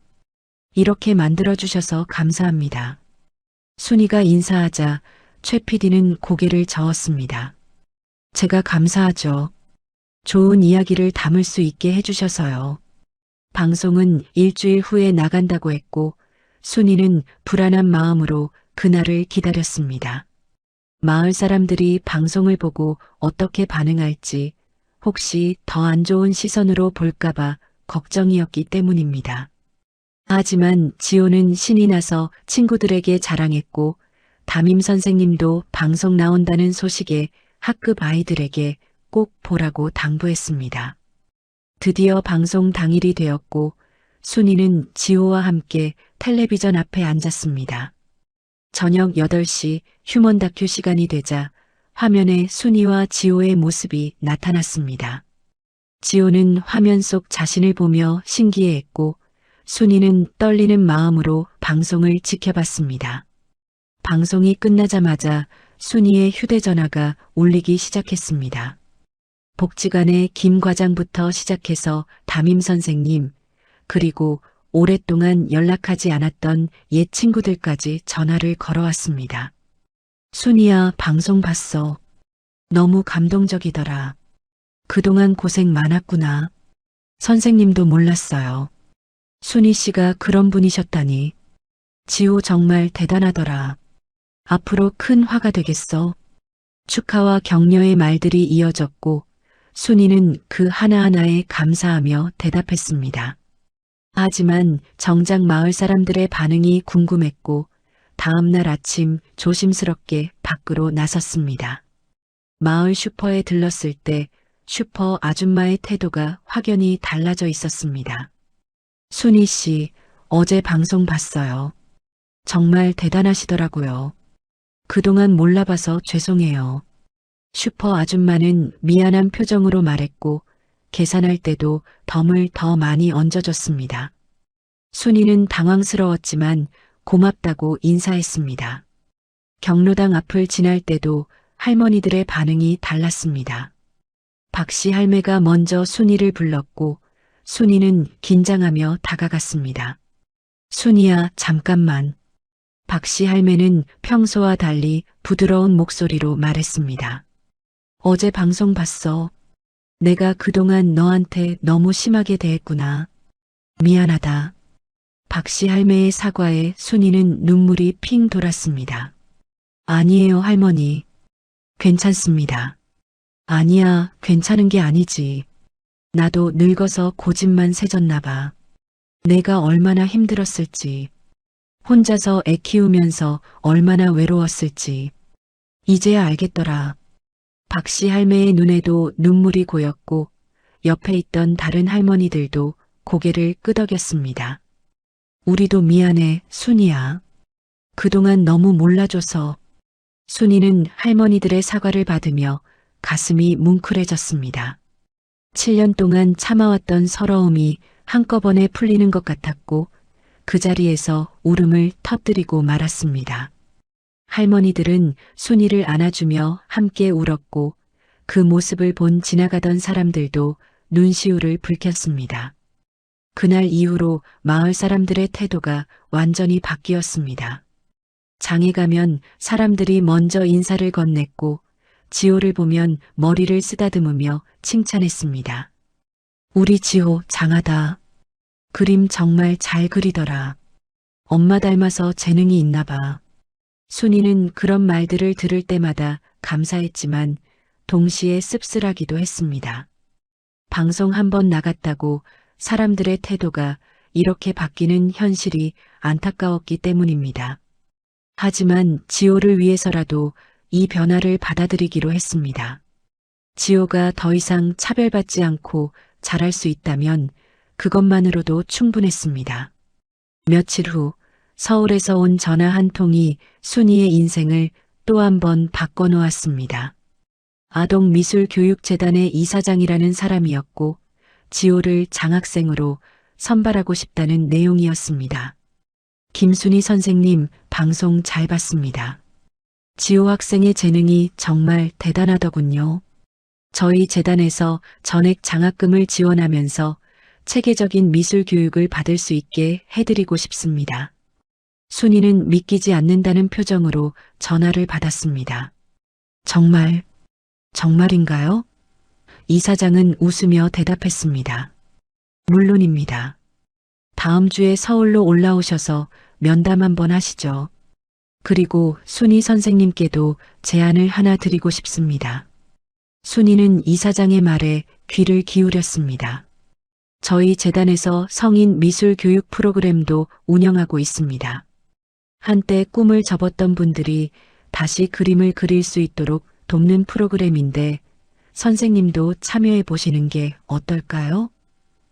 A: 이렇게 만들어주셔서 감사합니다. 순이가 인사하자 최 PD는 고개를 저었습니다. 제가 감사하죠. 좋은 이야기를 담을 수 있게 해주셔서요. 방송은 일주일 후에 나간다고 했고 순이는 불안한 마음으로 그날을 기다렸습니다. 마을 사람들이 방송을 보고 어떻게 반응할지 혹시 더 안 좋은 시선으로 볼까봐 걱정이었기 때문입니다. 하지만 지호는 신이 나서 친구들에게 자랑했고 담임 선생님도 방송 나온다는 소식에 학급 아이들에게 꼭 보라고 당부했습니다. 드디어 방송 당일이 되었고 순이는 지호와 함께 텔레비전 앞에 앉았습니다. 저녁 8시 휴먼 다큐 시간이 되자 화면에 순이와 지호의 모습이 나타났습니다. 지호는 화면 속 자신을 보며 신기해했고 순이는 떨리는 마음으로 방송을 지켜봤습니다. 방송이 끝나자마자 순이의 휴대전화가 울리기 시작했습니다. 복지관의 김 과장부터 시작해서 담임 선생님, 그리고 오랫동안 연락하지 않았던 옛 친구들까지 전화를 걸어왔습니다. 순이야, 방송 봤어. 너무 감동적이더라. 그동안 고생 많았구나. 선생님도 몰랐어요. 순이 씨가 그런 분이셨다니. 지호 정말 대단하더라. 앞으로 큰 화가 되겠어. 축하와 격려의 말들이 이어졌고 순이는 그 하나하나에 감사하며 대답했습니다. 하지만 정작 마을 사람들의 반응이 궁금했고 다음 날 아침 조심스럽게 밖으로 나섰습니다. 마을 슈퍼에 들렀을 때 슈퍼 아줌마의 태도가 확연히 달라져 있었습니다. 순이 씨, 어제 방송 봤어요. 정말 대단하시더라고요. 그동안 몰라봐서 죄송해요. 슈퍼 아줌마는 미안한 표정으로 말했고 계산할 때도 덤을 더 많이 얹어줬습니다. 순이는 당황스러웠지만 고맙다고 인사했습니다. 경로당 앞을 지날 때도 할머니들의 반응이 달랐습니다. 박씨 할매가 먼저 순이를 불렀고 순이는 긴장하며 다가갔습니다. 순이야, 잠깐만. 박씨 할매는 평소와 달리 부드러운 목소리로 말했습니다. 어제 방송 봤어. 내가 그동안 너한테 너무 심하게 대했구나. 미안하다. 박씨 할매의 사과에 순이는 눈물이 핑 돌았습니다. 아니에요, 할머니. 괜찮습니다. 아니야, 괜찮은 게 아니지. 나도 늙어서 고집만 세졌나 봐. 내가 얼마나 힘들었을지. 혼자서 애 키우면서 얼마나 외로웠을지. 이제야 알겠더라. 박씨 할매의 눈에도 눈물이 고였고 옆에 있던 다른 할머니들도 고개를 끄덕였습니다. 우리도 미안해, 순이야. 그동안 너무 몰라줘서. 순이는 할머니들의 사과를 받으며 가슴이 뭉클해졌습니다. 7년 동안 참아왔던 서러움이 한꺼번에 풀리는 것 같았고 그 자리에서 울음을 터뜨리고 말았습니다. 할머니들은 순이를 안아주며 함께 울었고 그 모습을 본 지나가던 사람들도 눈시울을 붉혔습니다. 그날 이후로 마을 사람들의 태도가 완전히 바뀌었습니다. 장에 가면 사람들이 먼저 인사를 건넸고 지호를 보면 머리를 쓰다듬으며 칭찬했습니다. 우리 지호 장하다. 그림 정말 잘 그리더라. 엄마 닮아서 재능이 있나 봐. 순이는 그런 말들을 들을 때마다 감사했지만 동시에 씁쓸하기도 했습니다. 방송 한 번 나갔다고 사람들의 태도가 이렇게 바뀌는 현실이 안타까웠기 때문입니다. 하지만 지호를 위해서라도 이 변화를 받아들이기로 했습니다. 지호가 더 이상 차별받지 않고 잘할 수 있다면 그것만으로도 충분했습니다. 며칠 후 서울에서 온 전화 한 통이 순이의 인생을 또 한 번 바꿔놓았습니다. 아동미술교육재단의 이사장이라는 사람이었고 지호를 장학생으로 선발하고 싶다는 내용이었습니다. 김순이 선생님, 방송 잘 봤습니다. 지호 학생의 재능이 정말 대단하더군요. 저희 재단에서 전액 장학금을 지원하면서 체계적인 미술 교육을 받을 수 있게 해드리고 싶습니다. 순이는 믿기지 않는다는 표정으로 전화를 받았습니다. 정말인가요? 이사장은 웃으며 대답했습니다. 물론입니다. 다음 주에 서울로 올라오셔서 면담 한번 하시죠. 그리고 순희 선생님께도 제안을 하나 드리고 싶습니다. 순희는 이사장의 말에 귀를 기울였습니다. 저희 재단에서 성인 미술 교육 프로그램도 운영하고 있습니다. 한때 꿈을 접었던 분들이 다시 그림을 그릴 수 있도록 돕는 프로그램인데 선생님도 참여해 보시는 게 어떨까요?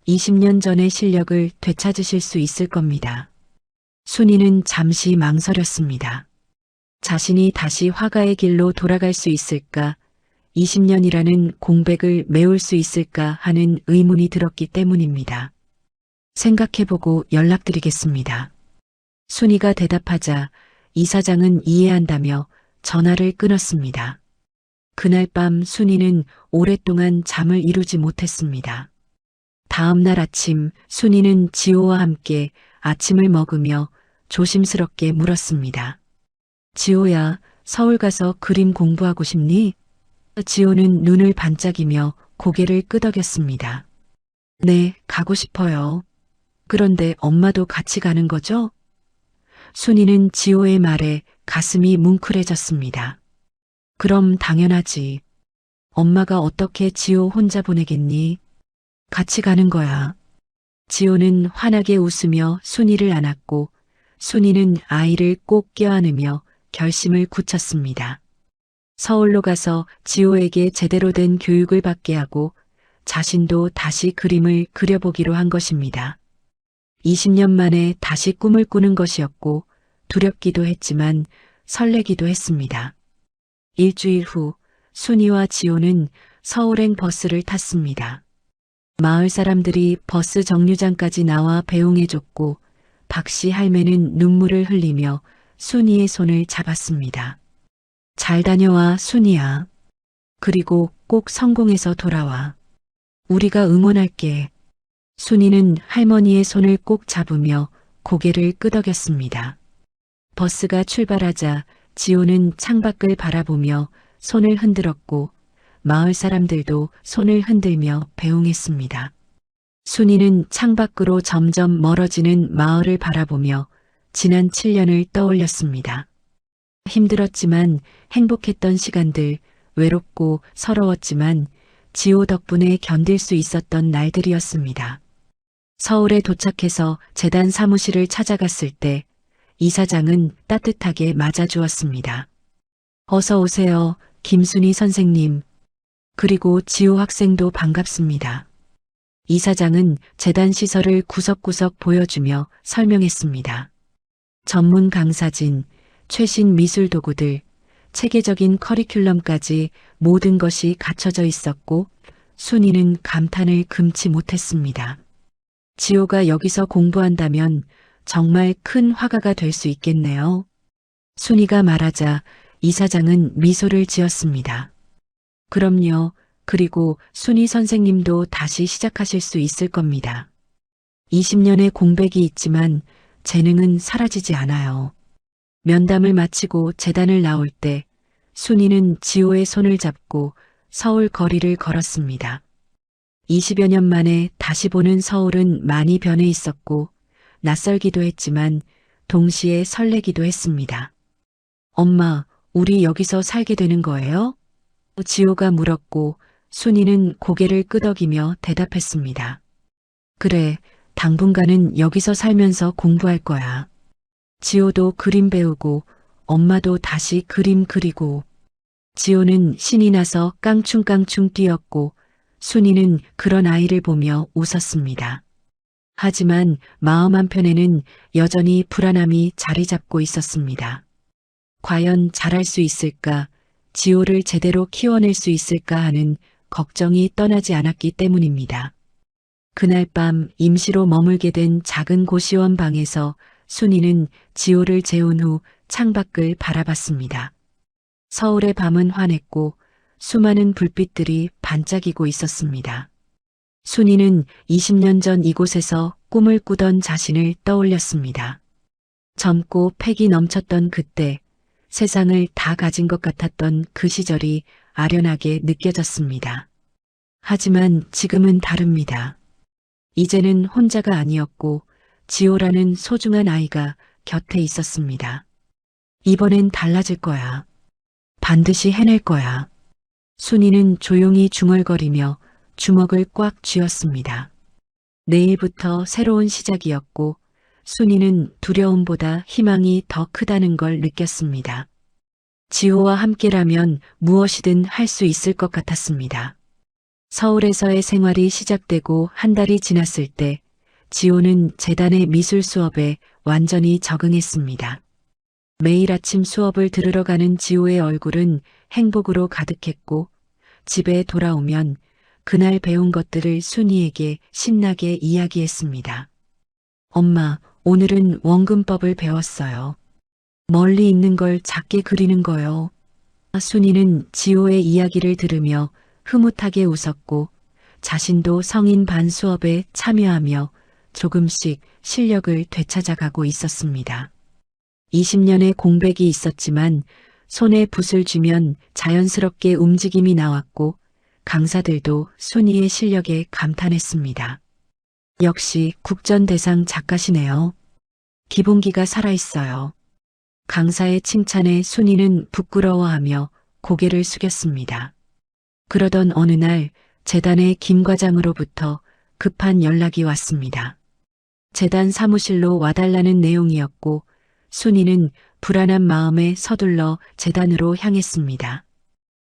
A: 20년 전의 실력을 되찾으실 수 있을 겁니다. 순이는 잠시 망설였습니다. 자신이 다시 화가의 길로 돌아갈 수 있을까, 20년이라는 공백을 메울 수 있을까 하는 의문이 들었기 때문입니다. 생각해보고 연락드리겠습니다. 순이가 대답하자 이사장은 이해한다며 전화를 끊었습니다. 그날 밤 순이는 오랫동안 잠을 이루지 못했습니다. 다음 날 아침 순이는 지호와 함께 아침을 먹으며 조심스럽게 물었습니다. 지호야, 서울 가서 그림 공부하고 싶니? 지호는 눈을 반짝이며 고개를 끄덕였습니다. 네, 가고 싶어요. 그런데 엄마도 같이 가는 거죠? 순이는 지호의 말에 가슴이 뭉클해졌습니다. 그럼 당연하지. 엄마가 어떻게 지호 혼자 보내겠니? 같이 가는 거야. 지호는 환하게 웃으며 순이를 안았고 순이는 아이를 꼭 껴안으며 결심을 굳혔습니다. 서울로 가서 지호에게 제대로 된 교육을 받게 하고 자신도 다시 그림을 그려보기로 한 것입니다. 20년 만에 다시 꿈을 꾸는 것이었고 두렵기도 했지만 설레기도 했습니다. 일주일 후 순이와 지호는 서울행 버스를 탔습니다. 마을 사람들이 버스 정류장까지 나와 배웅해줬고 박씨 할매는 눈물을 흘리며 순이의 손을 잡았습니다. 잘 다녀와 순이야. 그리고 꼭 성공해서 돌아와. 우리가 응원할게. 순이는 할머니의 손을 꼭 잡으며 고개를 끄덕였습니다. 버스가 출발하자 지호는 창밖을 바라보며 손을 흔들었고 마을 사람들도 손을 흔들며 배웅했습니다. 순이는 창밖으로 점점 멀어지는 마을을 바라보며 지난 7년을 떠올렸습니다. 힘들었지만 행복했던 시간들, 외롭고 서러웠지만 지호 덕분에 견딜 수 있었던 날들이었습니다. 서울에 도착해서 재단 사무실을 찾아갔을 때 이사장은 따뜻하게 맞아주었습니다. 어서 오세요, 김순희 선생님. 그리고 지호 학생도 반갑습니다. 이사장은 재단 시설을 구석구석 보여주며 설명했습니다. 전문 강사진, 최신 미술 도구들, 체계적인 커리큘럼까지 모든 것이 갖춰져 있었고 순이는 감탄을 금치 못했습니다. 지호가 여기서 공부한다면 정말 큰 화가가 될 수 있겠네요. 순이가 말하자 이사장은 미소를 지었습니다. 그럼요. 그리고 순이 선생님도 다시 시작하실 수 있을 겁니다. 20년의 공백이 있지만 재능은 사라지지 않아요. 면담을 마치고 재단을 나올 때 순이는 지호의 손을 잡고 서울 거리를 걸었습니다. 20여 년 만에 다시 보는 서울은 많이 변해 있었고 낯설기도 했지만 동시에 설레기도 했습니다. 엄마, 우리 여기서 살게 되는 거예요? 지호가 물었고 순이는 고개를 끄덕이며 대답했습니다. 그래, 당분간은 여기서 살면서 공부할 거야. 지호도 그림 배우고 엄마도 다시 그림 그리고. 지호는 신이 나서 깡충깡충 뛰었고 순이는 그런 아이를 보며 웃었습니다. 하지만 마음 한편에는 여전히 불안함이 자리 잡고 있었습니다. 과연 잘할 수 있을까? 지호를 제대로 키워낼 수 있을까 하는 걱정이 떠나지 않았기 때문입니다. 그날 밤 임시로 머물게 된 작은 고시원 방에서 순이는 지호를 재운 후 창밖을 바라봤습니다. 서울의 밤은 환했고 수많은 불빛들이 반짝이고 있었습니다. 순이는 20년 전 이곳에서 꿈을 꾸던 자신을 떠올렸습니다. 젊고 패기 넘쳤던 그때 세상을 다 가진 것 같았던 그 시절이 아련하게 느껴졌습니다. 하지만 지금은 다릅니다. 이제는 혼자가 아니었고 지호라는 소중한 아이가 곁에 있었습니다. 이번엔 달라질 거야. 반드시 해낼 거야. 순이는 조용히 중얼거리며 주먹을 꽉 쥐었습니다. 내일부터 새로운 시작이었고 순이는 두려움보다 희망이 더 크다는 걸 느꼈습니다. 지호와 함께라면 무엇이든 할 수 있을 것 같았습니다. 서울에서의 생활이 시작되고 한 달이 지났을 때 지호는 재단의 미술 수업에 완전히 적응했습니다. 매일 아침 수업을 들으러 가는 지호의 얼굴은 행복으로 가득했고 집에 돌아오면 그날 배운 것들을 순이에게 신나게 이야기했습니다. 엄마, 오늘은 원근법을 배웠어요. 멀리 있는 걸 작게 그리는 거요. 순이는 지호의 이야기를 들으며 흐뭇하게 웃었고 자신도 성인 반 수업에 참여하며 조금씩 실력을 되찾아가고 있었습니다. 20년의 공백이 있었지만 손에 붓을 쥐면 자연스럽게 움직임이 나왔고 강사들도 순이의 실력에 감탄했습니다. 역시 국전대상 작가시네요. 기본기가 살아있어요. 강사의 칭찬에 순이는 부끄러워하며 고개를 숙였습니다. 그러던 어느 날 재단의 김 과장으로부터 급한 연락이 왔습니다. 재단 사무실로 와달라는 내용이었고 순이는 불안한 마음에 서둘러 재단으로 향했습니다.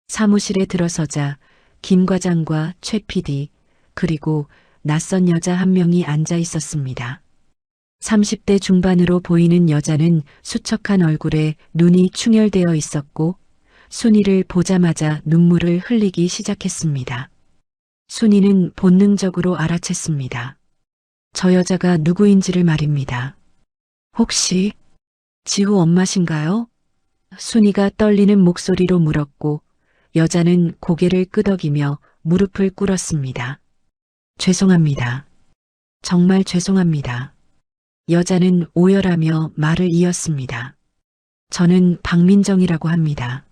A: 사무실에 들어서자 김 과장과 최 PD 그리고 낯선 여자 한 명이 앉아 있었습니다. 30대 중반으로 보이는 여자는 수척한 얼굴에 눈이 충혈되어 있었고 순이를 보자마자 눈물을 흘리기 시작했습니다. 순이는 본능적으로 알아챘습니다. 저 여자가 누구인지를 말입니다. 혹시 지호 엄마신가요? 순이가 떨리는 목소리로 물었고 여자는 고개를 끄덕이며 무릎을 꿇었습니다. 죄송합니다. 정말 죄송합니다. 여자는 오열하며 말을 이었습니다. 저는 박민정이라고 합니다.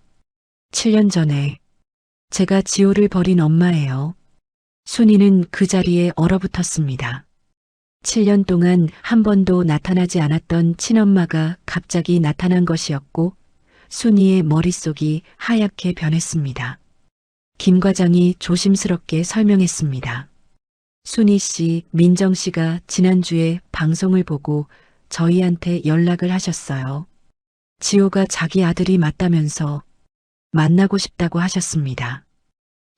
A: 7년 전에 제가 지호를 버린 엄마예요. 순이는 그 자리에 얼어붙었습니다. 7년 동안 한 번도 나타나지 않았던 친엄마가 갑자기 나타난 것이었고 순이의 머릿속이 하얗게 변했습니다. 김 과장이 조심스럽게 설명했습니다. 순이 씨, 민정 씨가 지난주에 방송을 보고 저희한테 연락을 하셨어요. 지호가 자기 아들이 맞다면서 만나고 싶다고 하셨습니다.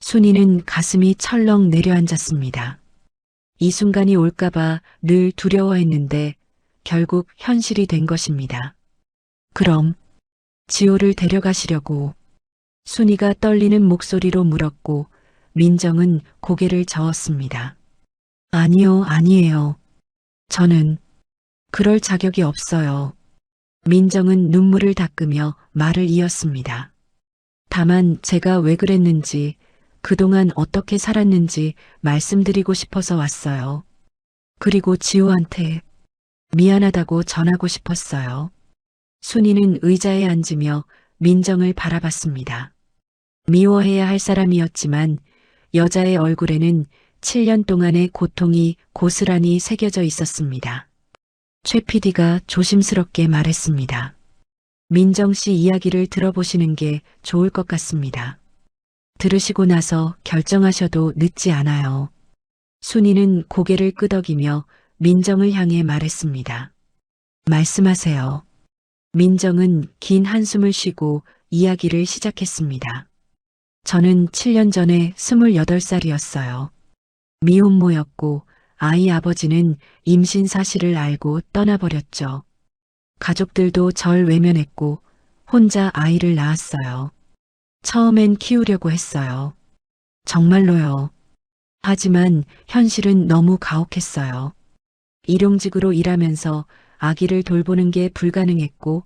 A: 순이는 가슴이 철렁 내려앉았습니다. 이 순간이 올까봐 늘 두려워했는데 결국 현실이 된 것입니다. 그럼 지호를 데려가시려고 순이가 떨리는 목소리로 물었고 민정은 고개를 저었습니다. 아니요, 아니에요. 저는 그럴 자격이 없어요. 민정은 눈물을 닦으며 말을 이었습니다. 다만 제가 왜 그랬는지 그동안 어떻게 살았는지 말씀드리고 싶어서 왔어요. 그리고 지호한테 미안하다고 전하고 싶었어요. 순이는 의자에 앉으며 민정을 바라봤습니다. 미워해야 할 사람이었지만 여자의 얼굴에는 7년 동안의 고통이 고스란히 새겨져 있었습니다. 최 PD가 조심스럽게 말했습니다. 민정 씨 이야기를 들어보시는 게 좋을 것 같습니다. 들으시고 나서 결정하셔도 늦지 않아요. 순이는 고개를 끄덕이며 민정을 향해 말했습니다. 말씀하세요. 민정은 긴 한숨을 쉬고 이야기를 시작했습니다. 저는 7년 전에 28살이었어요. 미혼모였고 아이 아버지는 임신 사실을 알고 떠나버렸죠. 가족들도 절 외면했고 혼자 아이를 낳았어요. 처음엔 키우려고 했어요. 정말로요. 하지만 현실은 너무 가혹했어요. 일용직으로 일하면서 아기를 돌보는 게 불가능했고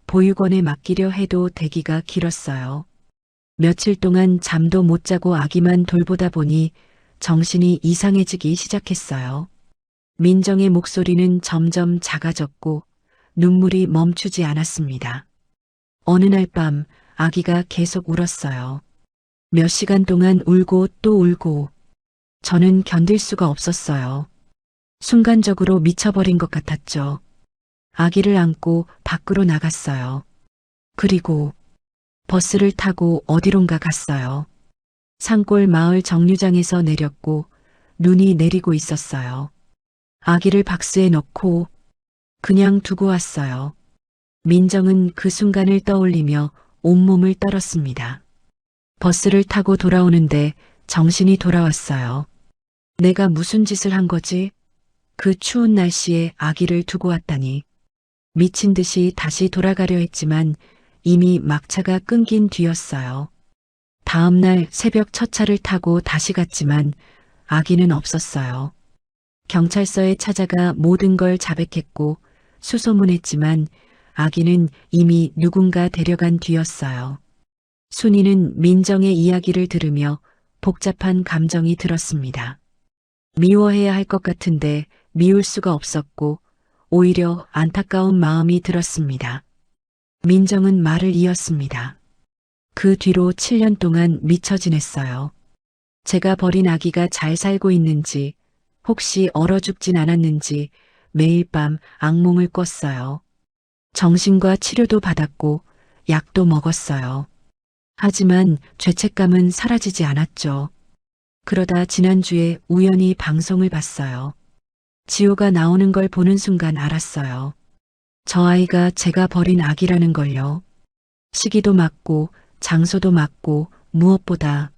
A: 보육원에 맡기려 해도 대기가 길었어요. 며칠 동안 잠도 못 자고 아기만 돌보다 보니 정신이 이상해지기 시작했어요. 민정의 목소리는 점점 작아졌고 눈물이 멈추지 않았습니다. 어느 날 밤 아기가 계속 울었어요. 몇 시간 동안 울고 또 울고 저는 견딜 수가 없었어요. 순간적으로 미쳐버린 것 같았죠. 아기를 안고 밖으로 나갔어요. 그리고 버스를 타고 어디론가 갔어요. 산골 마을 정류장에서 내렸고 눈이 내리고 있었어요. 아기를 박스에 넣고 그냥 두고 왔어요. 민정은 그 순간을 떠올리며 온몸을 떨었습니다. 버스를 타고 돌아오는데 정신이 돌아왔어요. 내가 무슨 짓을 한 거지? 그 추운 날씨에 아기를 두고 왔다니. 미친 듯이 다시 돌아가려 했지만 이미 막차가 끊긴 뒤였어요. 다음 날 새벽 첫 차를 타고 다시 갔지만 아기는 없었어요. 경찰서에 찾아가 모든 걸 자백했고 수소문했지만 아기는 이미 누군가 데려간 뒤였어요. 순이는 민정의 이야기를 들으며 복잡한 감정이 들었습니다. 미워해야 할 것 같은데 미울 수가 없었고 오히려 안타까운 마음이 들었습니다. 민정은 말을 이었습니다. 그 뒤로 7년 동안 미쳐 지냈어요. 제가 버린 아기가 잘 살고 있는지, 혹시 얼어 죽진 않았는지 매일 밤 악몽을 꿨어요. 정신과 치료도 받았고 약도 먹었어요. 하지만 죄책감은 사라지지 않았죠. 그러다 지난주에 우연히 방송을 봤어요. 지호가 나오는 걸 보는 순간 알았어요. 저 아이가 제가 버린 아기라는 걸요. 시기도 맞고 장소도 맞고 무엇보다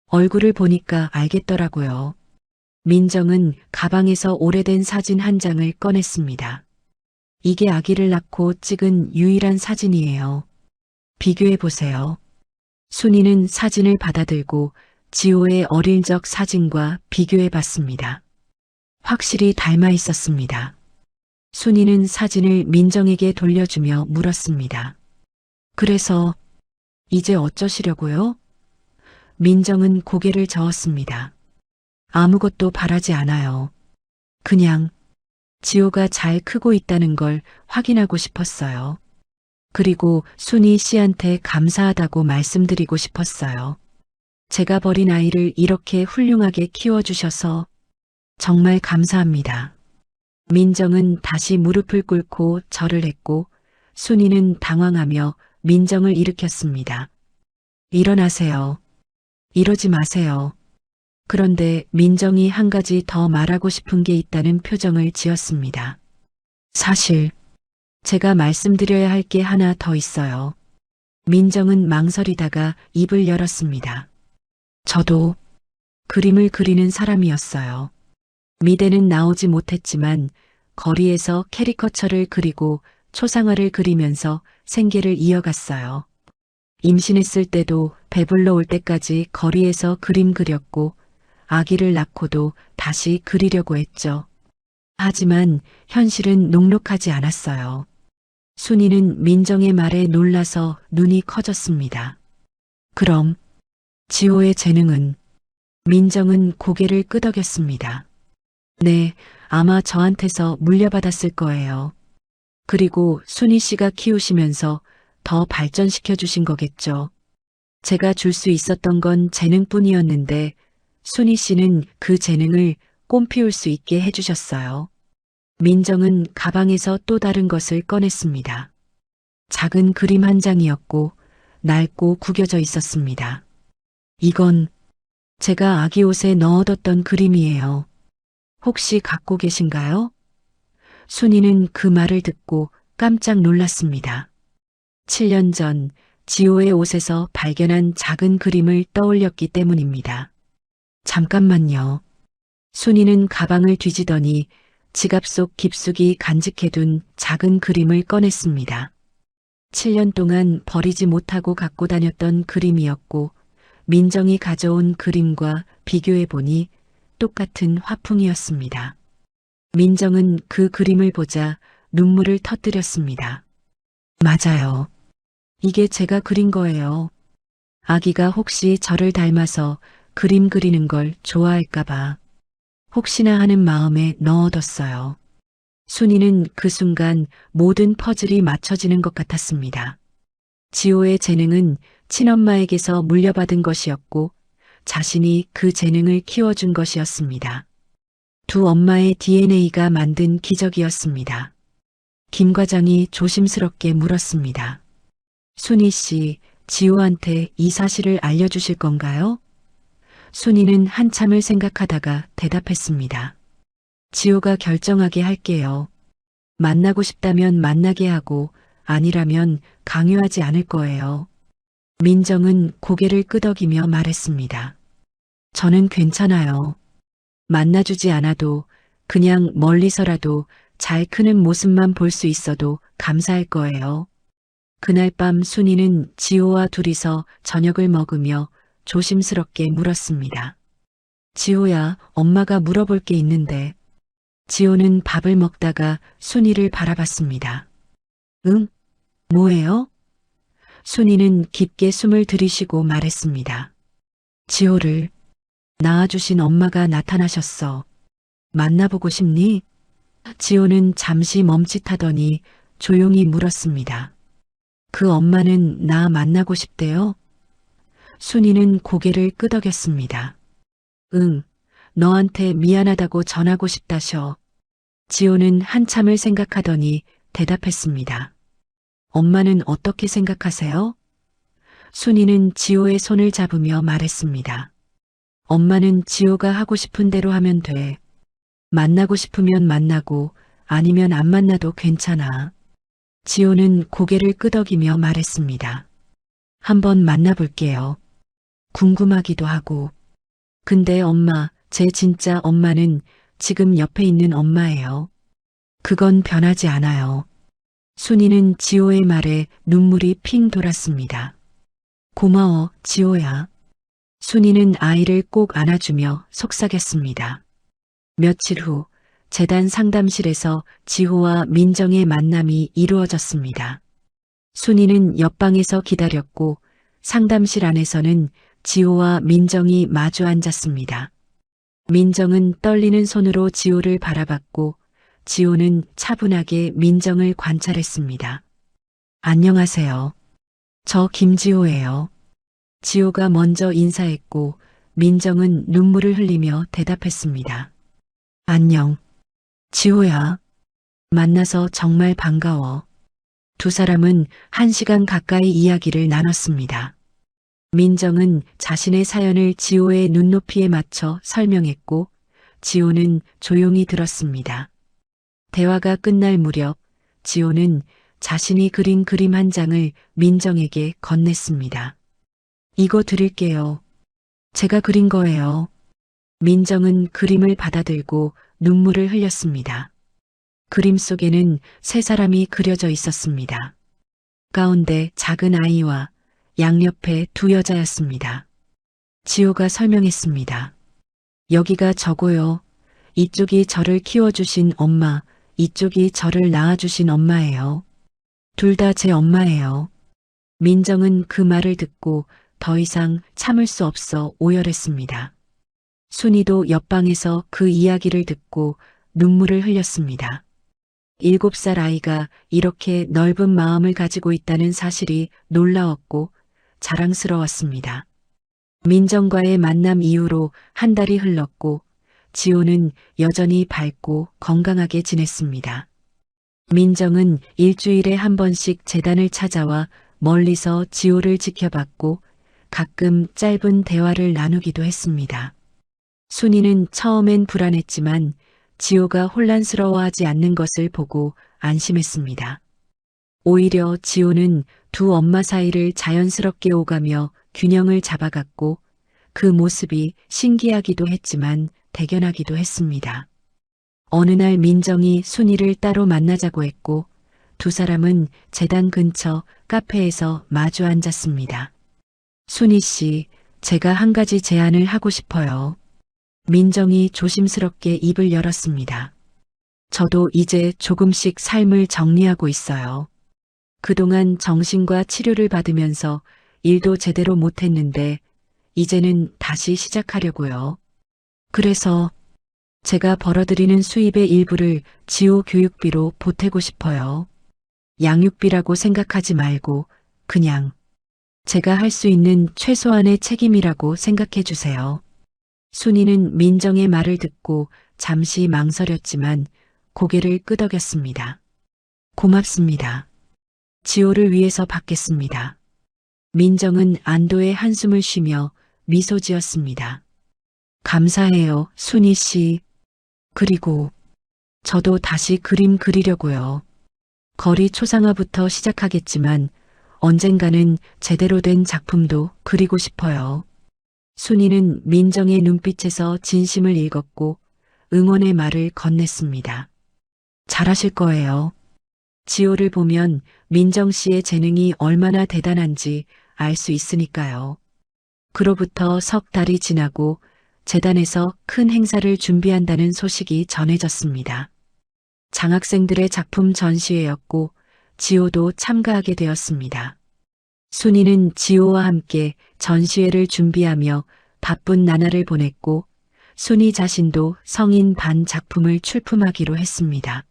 A: 얼굴을 보니까 알겠더라고요. 민정은 가방에서 오래된 사진 한 장을 꺼냈습니다. 이게 아기를 낳고 찍은 유일한 사진이에요. 비교해 보세요. 순이는 사진을 받아들고 지호의 어릴 적 사진과 비교해 봤습니다. 확실히 닮아 있었습니다. 순이는 사진을 민정에게 돌려주며 물었습니다. 그래서 이제 어쩌시려고요? 민정은 고개를 저었습니다. 아무것도 바라지 않아요. 그냥 지호가 잘 크고 있다는 걸 확인하고 싶었어요. 그리고 순이 씨한테 감사하다고 말씀드리고 싶었어요. 제가 버린 아이를 이렇게 훌륭하게 키워주셔서 정말 감사합니다. 민정은 다시 무릎을 꿇고 절을 했고 순이는 당황하며 민정을 일으켰습니다. 일어나세요. 이러지 마세요. 그런데 민정이 한 가지 더 말하고 싶은 게 있다는 표정을 지었습니다. 사실 제가 말씀드려야 할 게 하나 더 있어요. 민정은 망설이다가 입을 열었습니다. 저도 그림을 그리는 사람이었어요. 미대는 나오지 못했지만 거리에서 캐리커처를 그리고 초상화를 그리면서 생계를 이어갔어요. 임신했을 때도 배불러 올 때까지 거리에서 그림 그렸고 아기를 낳고도 다시 그리려고 했죠. 하지만 현실은 녹록하지 않았어요. 순이는 민정의 말에 놀라서 눈이 커졌습니다. 그럼 지호의 재능은? 민정은 고개를 끄덕였습니다. 네, 아마 저한테서 물려받았을 거예요. 그리고 순이 씨가 키우시면서 더 발전시켜 주신 거겠죠. 제가 줄 수 있었던 건 재능뿐이었는데 순이 씨는 그 재능을 꽃피울 수 있게 해주셨어요. 민정은 가방에서 또 다른 것을 꺼냈습니다. 작은 그림 한 장이었고 낡고 구겨져 있었습니다. 이건 제가 아기 옷에 넣어뒀던 그림이에요. 혹시 갖고 계신가요? 순이는 그 말을 듣고 깜짝 놀랐습니다. 7년 전 지호의 옷에서 발견한 작은 그림을 떠올렸기 때문입니다. 잠깐만요. 순이는 가방을 뒤지더니 지갑 속 깊숙이 간직해둔 작은 그림을 꺼냈습니다. 7년 동안 버리지 못하고 갖고 다녔던 그림이었고 민정이 가져온 그림과 비교해보니 똑같은 화풍이었습니다. 민정은 그 그림을 보자 눈물을 터뜨렸습니다. 맞아요. 이게 제가 그린 거예요. 아기가 혹시 저를 닮아서 그림 그리는 걸 좋아할까봐 혹시나 하는 마음에 넣어뒀어요. 순이는 그 순간 모든 퍼즐이 맞춰지는 것 같았습니다. 지호의 재능은 친엄마에게서 물려받은 것이었고 자신이 그 재능을 키워준 것이었습니다. 두 엄마의 DNA가 만든 기적이었습니다. 김 과장이 조심스럽게 물었습니다. 순희 씨, 지호한테 이 사실을 알려주실 건가요? 순희는 한참을 생각하다가 대답했습니다. 지호가 결정하게 할게요. 만나고 싶다면 만나게 하고 아니라면 강요하지 않을 거예요. 민정은 고개를 끄덕이며 말했습니다. 저는 괜찮아요. 만나주지 않아도 그냥 멀리서라도 잘 크는 모습만 볼 수 있어도 감사할 거예요. 그날 밤 순이는 지호와 둘이서 저녁을 먹으며 조심스럽게 물었습니다. 지호야, 엄마가 물어볼 게 있는데. 지호는 밥을 먹다가 순이를 바라봤습니다. 응? 뭐예요? 순이는 깊게 숨을 들이쉬고 말했습니다. 지호를 낳아주신 엄마가 나타나셨어. 만나보고 싶니? 지호는 잠시 멈칫하더니 조용히 물었습니다. 그 엄마는 나 만나고 싶대요? 순이는 고개를 끄덕였습니다. 응, 너한테 미안하다고 전하고 싶다셔. 지호는 한참을 생각하더니 대답했습니다. 엄마는 어떻게 생각하세요? 순이는 지호의 손을 잡으며 말했습니다. 엄마는 지호가 하고 싶은 대로 하면 돼. 만나고 싶으면 만나고 아니면 안 만나도 괜찮아. 지호는 고개를 끄덕이며 말했습니다. 한번 만나볼게요. 궁금하기도 하고. 근데 엄마, 제 진짜 엄마는 지금 옆에 있는 엄마예요. 그건 변하지 않아요. 순이는 지호의 말에 눈물이 핑 돌았습니다. 고마워, 지호야. 순이는 아이를 꼭 안아주며 속삭였습니다. 며칠 후 재단 상담실에서 지호와 민정의 만남이 이루어졌습니다. 순이는 옆방에서 기다렸고 상담실 안에서는 지호와 민정이 마주 앉았습니다. 민정은 떨리는 손으로 지호를 바라봤고 지호는 차분하게 민정을 관찰했습니다. 안녕하세요. 저 김지호예요. 지호가 먼저 인사했고 민정은 눈물을 흘리며 대답했습니다. 안녕. 지호야. 만나서 정말 반가워. 두 사람은 1시간 가까이 이야기를 나눴습니다. 민정은 자신의 사연을 지호의 눈높이에 맞춰 설명했고 지호는 조용히 들었습니다. 대화가 끝날 무렵 지호는 자신이 그린 그림 한 장을 민정에게 건넸습니다. 이거 드릴게요. 제가 그린 거예요. 민정은 그림을 받아들고 눈물을 흘렸습니다. 그림 속에는 세 사람이 그려져 있었습니다. 가운데 작은 아이와 양옆에 두 여자였습니다. 지호가 설명했습니다. 여기가 저고요. 이쪽이 저를 키워주신 엄마, 이쪽이 저를 낳아주신 엄마예요. 둘 다 제 엄마예요. 민정은 그 말을 듣고 더 이상 참을 수 없어 오열했습니다. 순이도 옆방에서 그 이야기를 듣고 눈물을 흘렸습니다. 7살 아이가 이렇게 넓은 마음을 가지고 있다는 사실이 놀라웠고 자랑스러웠습니다. 민정과의 만남 이후로 한 달이 흘렀고 지호는 여전히 밝고 건강하게 지냈습니다. 민정은 일주일에 한 번씩 재단을 찾아와 멀리서 지호를 지켜봤고 가끔 짧은 대화를 나누기도 했습니다. 순이는 처음엔 불안했지만 지호가 혼란스러워하지 않는 것을 보고 안심했습니다. 오히려 지호는 두 엄마 사이를 자연스럽게 오가며 균형을 잡아갔고 그 모습이 신기하기도 했지만 대견하기도 했습니다. 어느 날 민정이 순이를 따로 만나자고 했고 두 사람은 재단 근처 카페에서 마주 앉았습니다. 순이 씨, 제가 한 가지 제안을 하고 싶어요. 민정이 조심스럽게 입을 열었습니다. 저도 이제 조금씩 삶을 정리하고 있어요. 그동안 정신과 치료를 받으면서 일도 제대로 못했는데 이제는 다시 시작하려고요. 그래서 제가 벌어들이는 수입의 일부를 지호 교육비로 보태고 싶어요. 양육비라고 생각하지 말고 그냥 제가 할 수 있는 최소한의 책임이라고 생각해 주세요. 순이는 민정의 말을 듣고 잠시 망설였지만 고개를 끄덕였습니다. 고맙습니다. 지호를 위해서 받겠습니다. 민정은 안도의 한숨을 쉬며 미소 지었습니다. 감사해요, 순희 씨. 그리고 저도 다시 그림 그리려고요. 거리 초상화부터 시작하겠지만 언젠가는 제대로 된 작품도 그리고 싶어요. 순이는 민정의 눈빛에서 진심을 읽었고 응원의 말을 건넸습니다. 잘하실 거예요. 지호를 보면 민정 씨의 재능이 얼마나 대단한지 알 수 있으니까요. 그로부터 석 달이 지나고 재단에서 큰 행사를 준비한다는 소식이 전해졌습니다. 장학생들의 작품 전시회였고 지호도 참가하게 되었습니다. 순이는 지호와 함께 전시회를 준비하며 바쁜 나날을 보냈고 순이 자신도 성인 반 작품을 출품하기로 했습니다.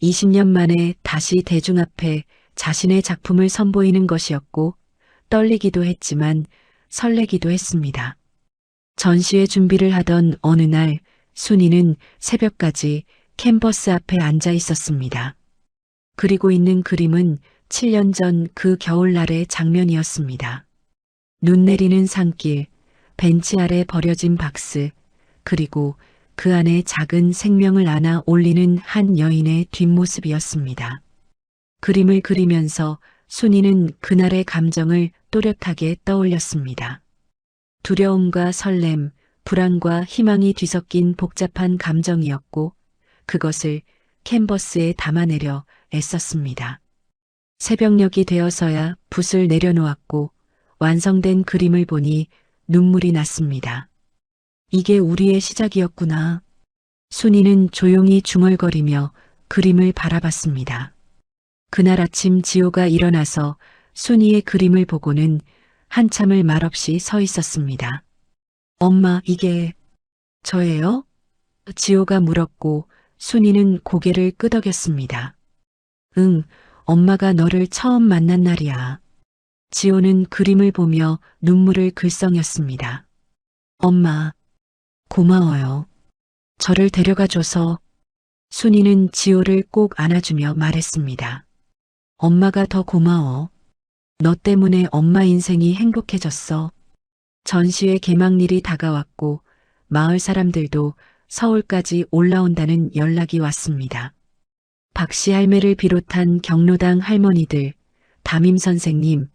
A: 20년 만에 다시 대중 앞에 자신의 작품을 선보이는 것이었고 떨리기도 했지만 설레기도 했습니다. 전시회 준비를 하던 어느 날 순이는 새벽까지 캔버스 앞에 앉아 있었습니다. 그리고 있는 그림은 7년 전 그 겨울날의 장면이었습니다. 눈 내리는 산길, 벤치 아래 버려진 박스, 그리고 그 안에 작은 생명을 안아 올리는 한 여인의 뒷모습이었습니다. 그림을 그리면서 순이는 그날의 감정을 또렷하게 떠올렸습니다. 두려움과 설렘, 불안과 희망이 뒤섞인 복잡한 감정이었고 그것을 캔버스에 담아내려 애썼습니다. 새벽녘이 되어서야 붓을 내려놓았고 완성된 그림을 보니 눈물이 났습니다. 이게 우리의 시작이었구나. 순이는 조용히 중얼거리며 그림을 바라봤습니다. 그날 아침 지호가 일어나서 순이의 그림을 보고는 한참을 말없이 서 있었습니다. 엄마, 이게 저예요? 지호가 물었고 순이는 고개를 끄덕였습니다. 응, 엄마가 너를 처음 만난 날이야. 지호는 그림을 보며 눈물을 글썽였습니다. 엄마, 고마워요. 저를 데려가줘서. 순이는 지호를 꼭 안아주며 말했습니다. 엄마가 더 고마워. 너 때문에 엄마 인생이 행복해졌어. 전시회 개막일이 다가왔고 마을 사람들도 서울까지 올라온다는 연락이 왔습니다. 박씨 할매를 비롯한 경로당 할머니들, 담임 선생님,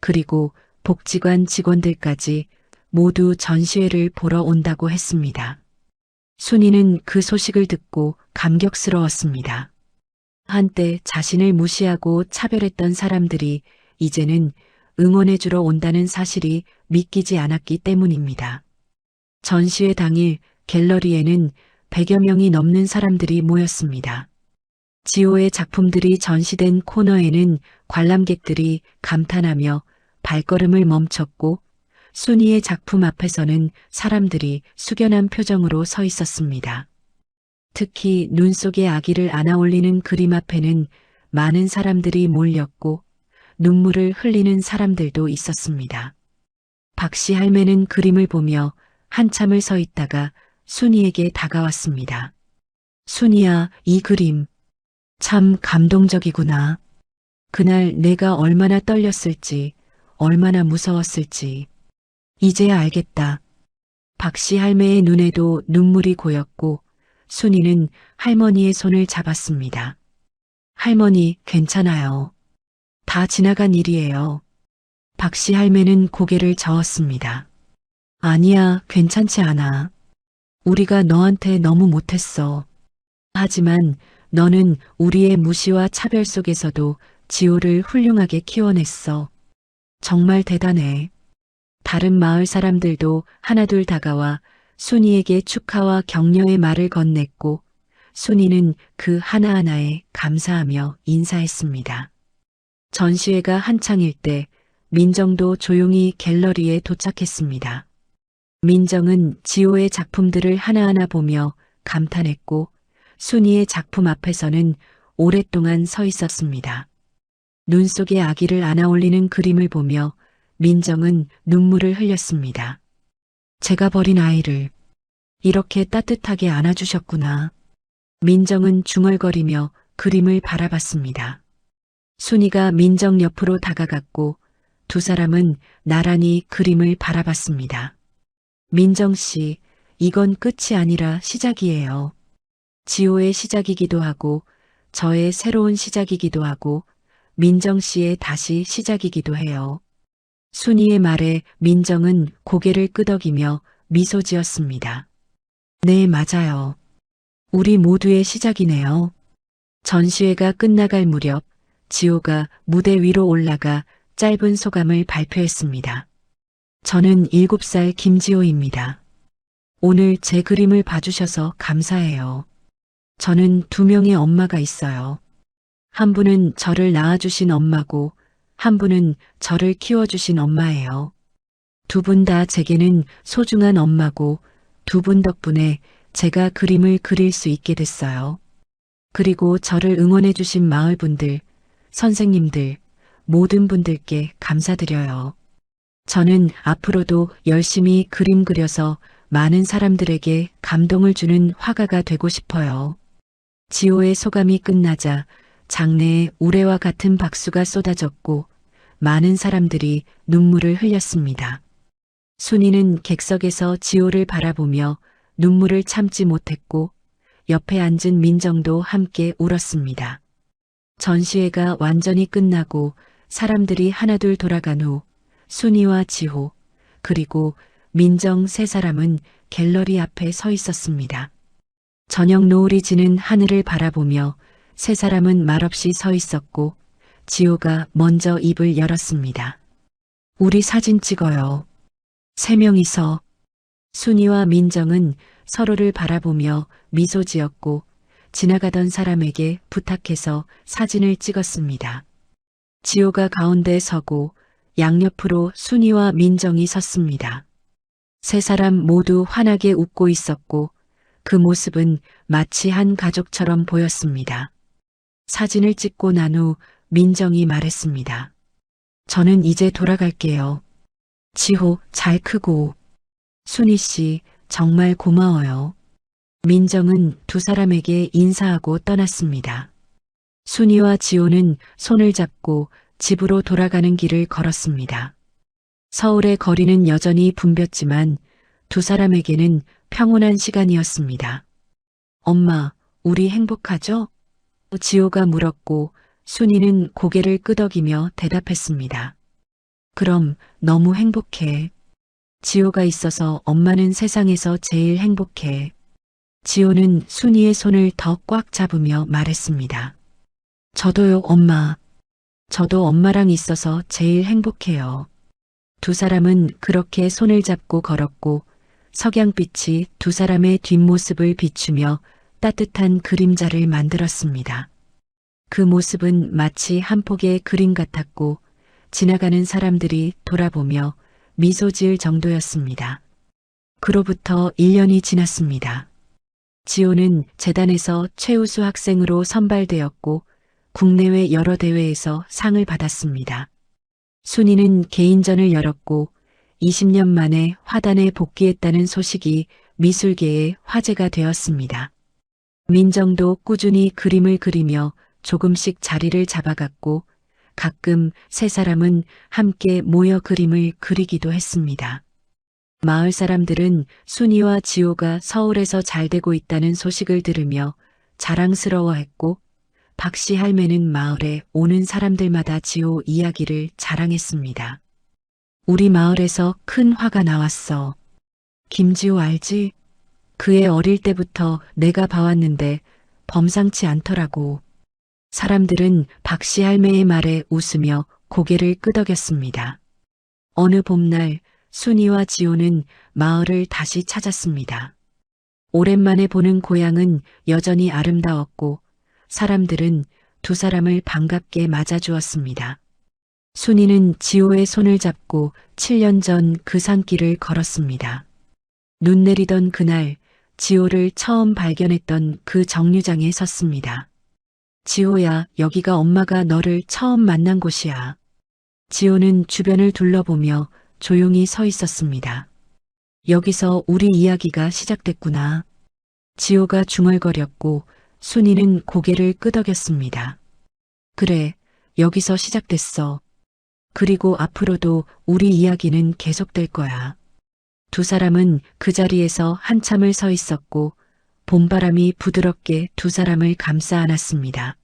A: 그리고 복지관 직원들까지 모두 전시회를 보러 온다고 했습니다. 순이는 그 소식을 듣고 감격스러웠습니다. 한때 자신을 무시하고 차별했던 사람들이 이제는 응원해주러 온다는 사실이 믿기지 않았기 때문입니다. 전시회 당일 갤러리에는 100여 명이 넘는 사람들이 모였습니다. 지호의 작품들이 전시된 코너에는 관람객들이 감탄하며 발걸음을 멈췄고 순이의 작품 앞에서는 사람들이 숙연한 표정으로 서 있었습니다. 특히 눈 속에 아기를 안아 올리는 그림 앞에는 많은 사람들이 몰렸고 눈물을 흘리는 사람들도 있었습니다. 박씨 할매는 그림을 보며 한참을 서 있다가 순이에게 다가왔습니다. 순이야, 이 그림 참 감동적이구나. 그날 내가 얼마나 떨렸을지, 얼마나 무서웠을지 이제야 알겠다. 박씨 할매의 눈에도 눈물이 고였고 순이는 할머니의 손을 잡았습니다. 할머니, 괜찮아요. 다 지나간 일이에요. 박씨 할매는 고개를 저었습니다. 아니야, 괜찮지 않아. 우리가 너한테 너무 못했어. 하지만 너는 우리의 무시와 차별 속에서도 지호를 훌륭하게 키워냈어. 정말 대단해. 다른 마을 사람들도 하나둘 다가와 순이에게 축하와 격려의 말을 건넸고 순이는 그 하나하나에 감사하며 인사했습니다. 전시회가 한창일 때 민정도 조용히 갤러리에 도착했습니다. 민정은 지호의 작품들을 하나하나 보며 감탄했고 순이의 작품 앞에서는 오랫동안 서 있었습니다. 눈 속에 아기를 안아 올리는 그림을 보며 민정은 눈물을 흘렸습니다. 제가 버린 아이를 이렇게 따뜻하게 안아주셨구나. 민정은 중얼거리며 그림을 바라봤습니다. 순이가 민정 옆으로 다가갔고 두 사람은 나란히 그림을 바라봤습니다. 민정 씨, 이건 끝이 아니라 시작이에요. 지호의 시작이기도 하고 저의 새로운 시작이기도 하고 민정 씨의 다시 시작이기도 해요. 순이의 말에 민정은 고개를 끄덕이며 미소 지었습니다. 네, 맞아요. 우리 모두의 시작이네요. 전시회가 끝나갈 무렵 지호가 무대 위로 올라가 짧은 소감을 발표했습니다. 저는 7살 김지호입니다. 오늘 제 그림을 봐주셔서 감사해요. 저는 2명의 엄마가 있어요. 한 분은 저를 낳아주신 엄마고 한 분은 저를 키워주신 엄마예요. 두 분 다 제게는 소중한 엄마고 두 분 덕분에 제가 그림을 그릴 수 있게 됐어요. 그리고 저를 응원해주신 마을분들, 선생님들, 모든 분들께 감사드려요. 저는 앞으로도 열심히 그림 그려서 많은 사람들에게 감동을 주는 화가가 되고 싶어요. 지호의 소감이 끝나자 장내에 우레와 같은 박수가 쏟아졌고 많은 사람들이 눈물을 흘렸습니다. 순이는 객석에서 지호를 바라보며 눈물을 참지 못했고 옆에 앉은 민정도 함께 울었습니다. 전시회가 완전히 끝나고 사람들이 하나둘 돌아간 후 순이와 지호 그리고 민정 세 사람은 갤러리 앞에 서 있었습니다. 저녁 노을이 지는 하늘을 바라보며 세 사람은 말없이 서 있었고 지호가 먼저 입을 열었습니다. 우리 사진 찍어요. 3명이서. 순이와 민정은 서로를 바라보며 미소 지었고 지나가던 사람에게 부탁해서 사진을 찍었습니다. 지호가 가운데 서고 양옆으로 순이와 민정이 섰습니다. 세 사람 모두 환하게 웃고 있었고 그 모습은 마치 한 가족처럼 보였습니다. 사진을 찍고 난 후 민정이 말했습니다. 저는 이제 돌아갈게요. 지호 잘 크고. 순이 씨 정말 고마워요. 민정은 두 사람에게 인사하고 떠났습니다. 순이와 지호는 손을 잡고 집으로 돌아가는 길을 걸었습니다. 서울의 거리는 여전히 붐볐지만 두 사람에게는 평온한 시간이었습니다. 엄마, 우리 행복하죠? 지호가 물었고 순이는 고개를 끄덕이며 대답했습니다. 그럼 너무 행복해. 지호가 있어서 엄마는 세상에서 제일 행복해. 지호는 순이의 손을 더 꽉 잡으며 말했습니다. 저도요, 엄마. 저도 엄마랑 있어서 제일 행복해요. 두 사람은 그렇게 손을 잡고 걸었고 석양빛이 두 사람의 뒷모습을 비추며 따뜻한 그림자를 만들었습니다. 그 모습은 마치 한 폭의 그림 같았고 지나가는 사람들이 돌아보며 미소 지을 정도였습니다. 그로부터 1년이 지났습니다. 지호는 재단에서 최우수 학생으로 선발되었고 국내외 여러 대회에서 상을 받았습니다. 순이는 개인전을 열었고 20년 만에 화단에 복귀했다는 소식이 미술계의 화제가 되었습니다. 민정도 꾸준히 그림을 그리며 조금씩 자리를 잡아갔고 가끔 세 사람은 함께 모여 그림을 그리기도 했습니다. 마을 사람들은 순이와 지호가 서울에서 잘 되고 있다는 소식을 들으며 자랑스러워했고 박씨 할매는 마을에 오는 사람들마다 지호 이야기를 자랑했습니다. 우리 마을에서 큰 화가 나왔어. 김지호 알지? 그애 어릴 때부터 내가 봐왔는데 범상치 않더라고. 사람들은 박씨 할매의 말에 웃으며 고개를 끄덕였습니다. 어느 봄날 순이와 지호는 마을을 다시 찾았습니다. 오랜만에 보는 고향은 여전히 아름다웠고 사람들은 두 사람을 반갑게 맞아주었습니다. 순이는 지호의 손을 잡고 7년 전 그 산길을 걸었습니다. 눈 내리던 그날 지호를 처음 발견했던 그 정류장에 섰습니다. 지호야, 여기가 엄마가 너를 처음 만난 곳이야. 지호는 주변을 둘러보며 조용히 서 있었습니다. 여기서 우리 이야기가 시작됐구나. 지호가 중얼거렸고 순이는 고개를 끄덕였습니다. 그래, 여기서 시작됐어. 그리고 앞으로도 우리 이야기는 계속될 거야. 두 사람은 그 자리에서 한참을 서 있었고 봄바람이 부드럽게 두 사람을 감싸 안았습니다.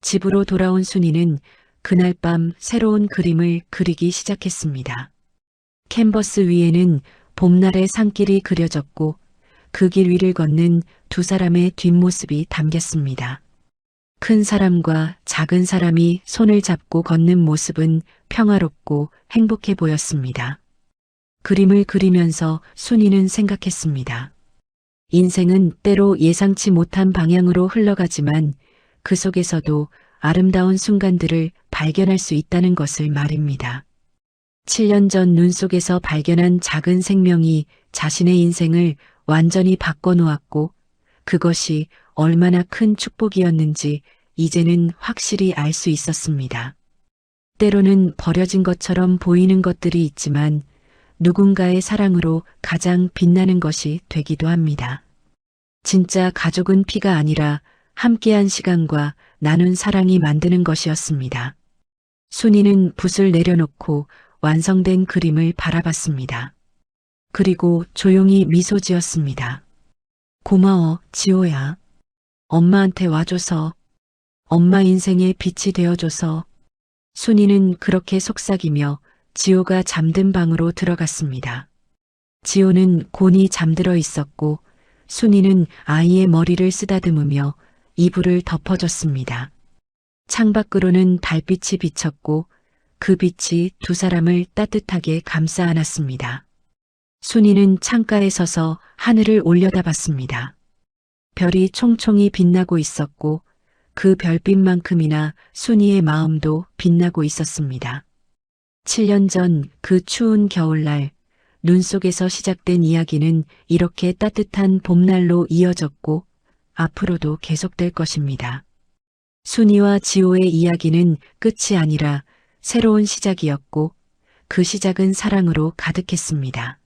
A: 집으로 돌아온 순이는 그날 밤 새로운 그림을 그리기 시작했습니다. 캔버스 위에는 봄날의 산길이 그려졌고 그 길 위를 걷는 두 사람의 뒷모습이 담겼습니다. 큰 사람과 작은 사람이 손을 잡고 걷는 모습은 평화롭고 행복해 보였습니다. 그림을 그리면서 순이는 생각했습니다. 인생은 때로 예상치 못한 방향으로 흘러가지만 그 속에서도 아름다운 순간들을 발견할 수 있다는 것을 말입니다. 7년 전 눈 속에서 발견한 작은 생명이 자신의 인생을 완전히 바꿔놓았고 그것이 얼마나 큰 축복이었는지 이제는 확실히 알 수 있었습니다. 때로는 버려진 것처럼 보이는 것들이 있지만 누군가의 사랑으로 가장 빛나는 것이 되기도 합니다. 진짜 가족은 피가 아니라 함께한 시간과 나눈 사랑이 만드는 것이었습니다. 순이는 붓을 내려놓고 완성된 그림을 바라봤습니다. 그리고 조용히 미소 지었습니다. 고마워, 지호야. 엄마한테 와줘서, 엄마 인생의 빛이 되어줘서. 순이는 그렇게 속삭이며 지호가 잠든 방으로 들어갔습니다. 지호는 곤히 잠들어 있었고 순이는 아이의 머리를 쓰다듬으며 이불을 덮어줬습니다. 창밖으로는 달빛이 비쳤고 그 빛이 두 사람을 따뜻하게 감싸 안았습니다. 순이는 창가에 서서 하늘을 올려다봤습니다. 별이 총총히 빛나고 있었고 그 별빛만큼이나 순이의 마음도 빛나고 있었습니다. 7년 전 그 추운 겨울날 눈 속에서 시작된 이야기는 이렇게 따뜻한 봄날로 이어졌고 앞으로도 계속될 것입니다. 순이와 지호의 이야기는 끝이 아니라 새로운 시작이었고 그 시작은 사랑으로 가득했습니다.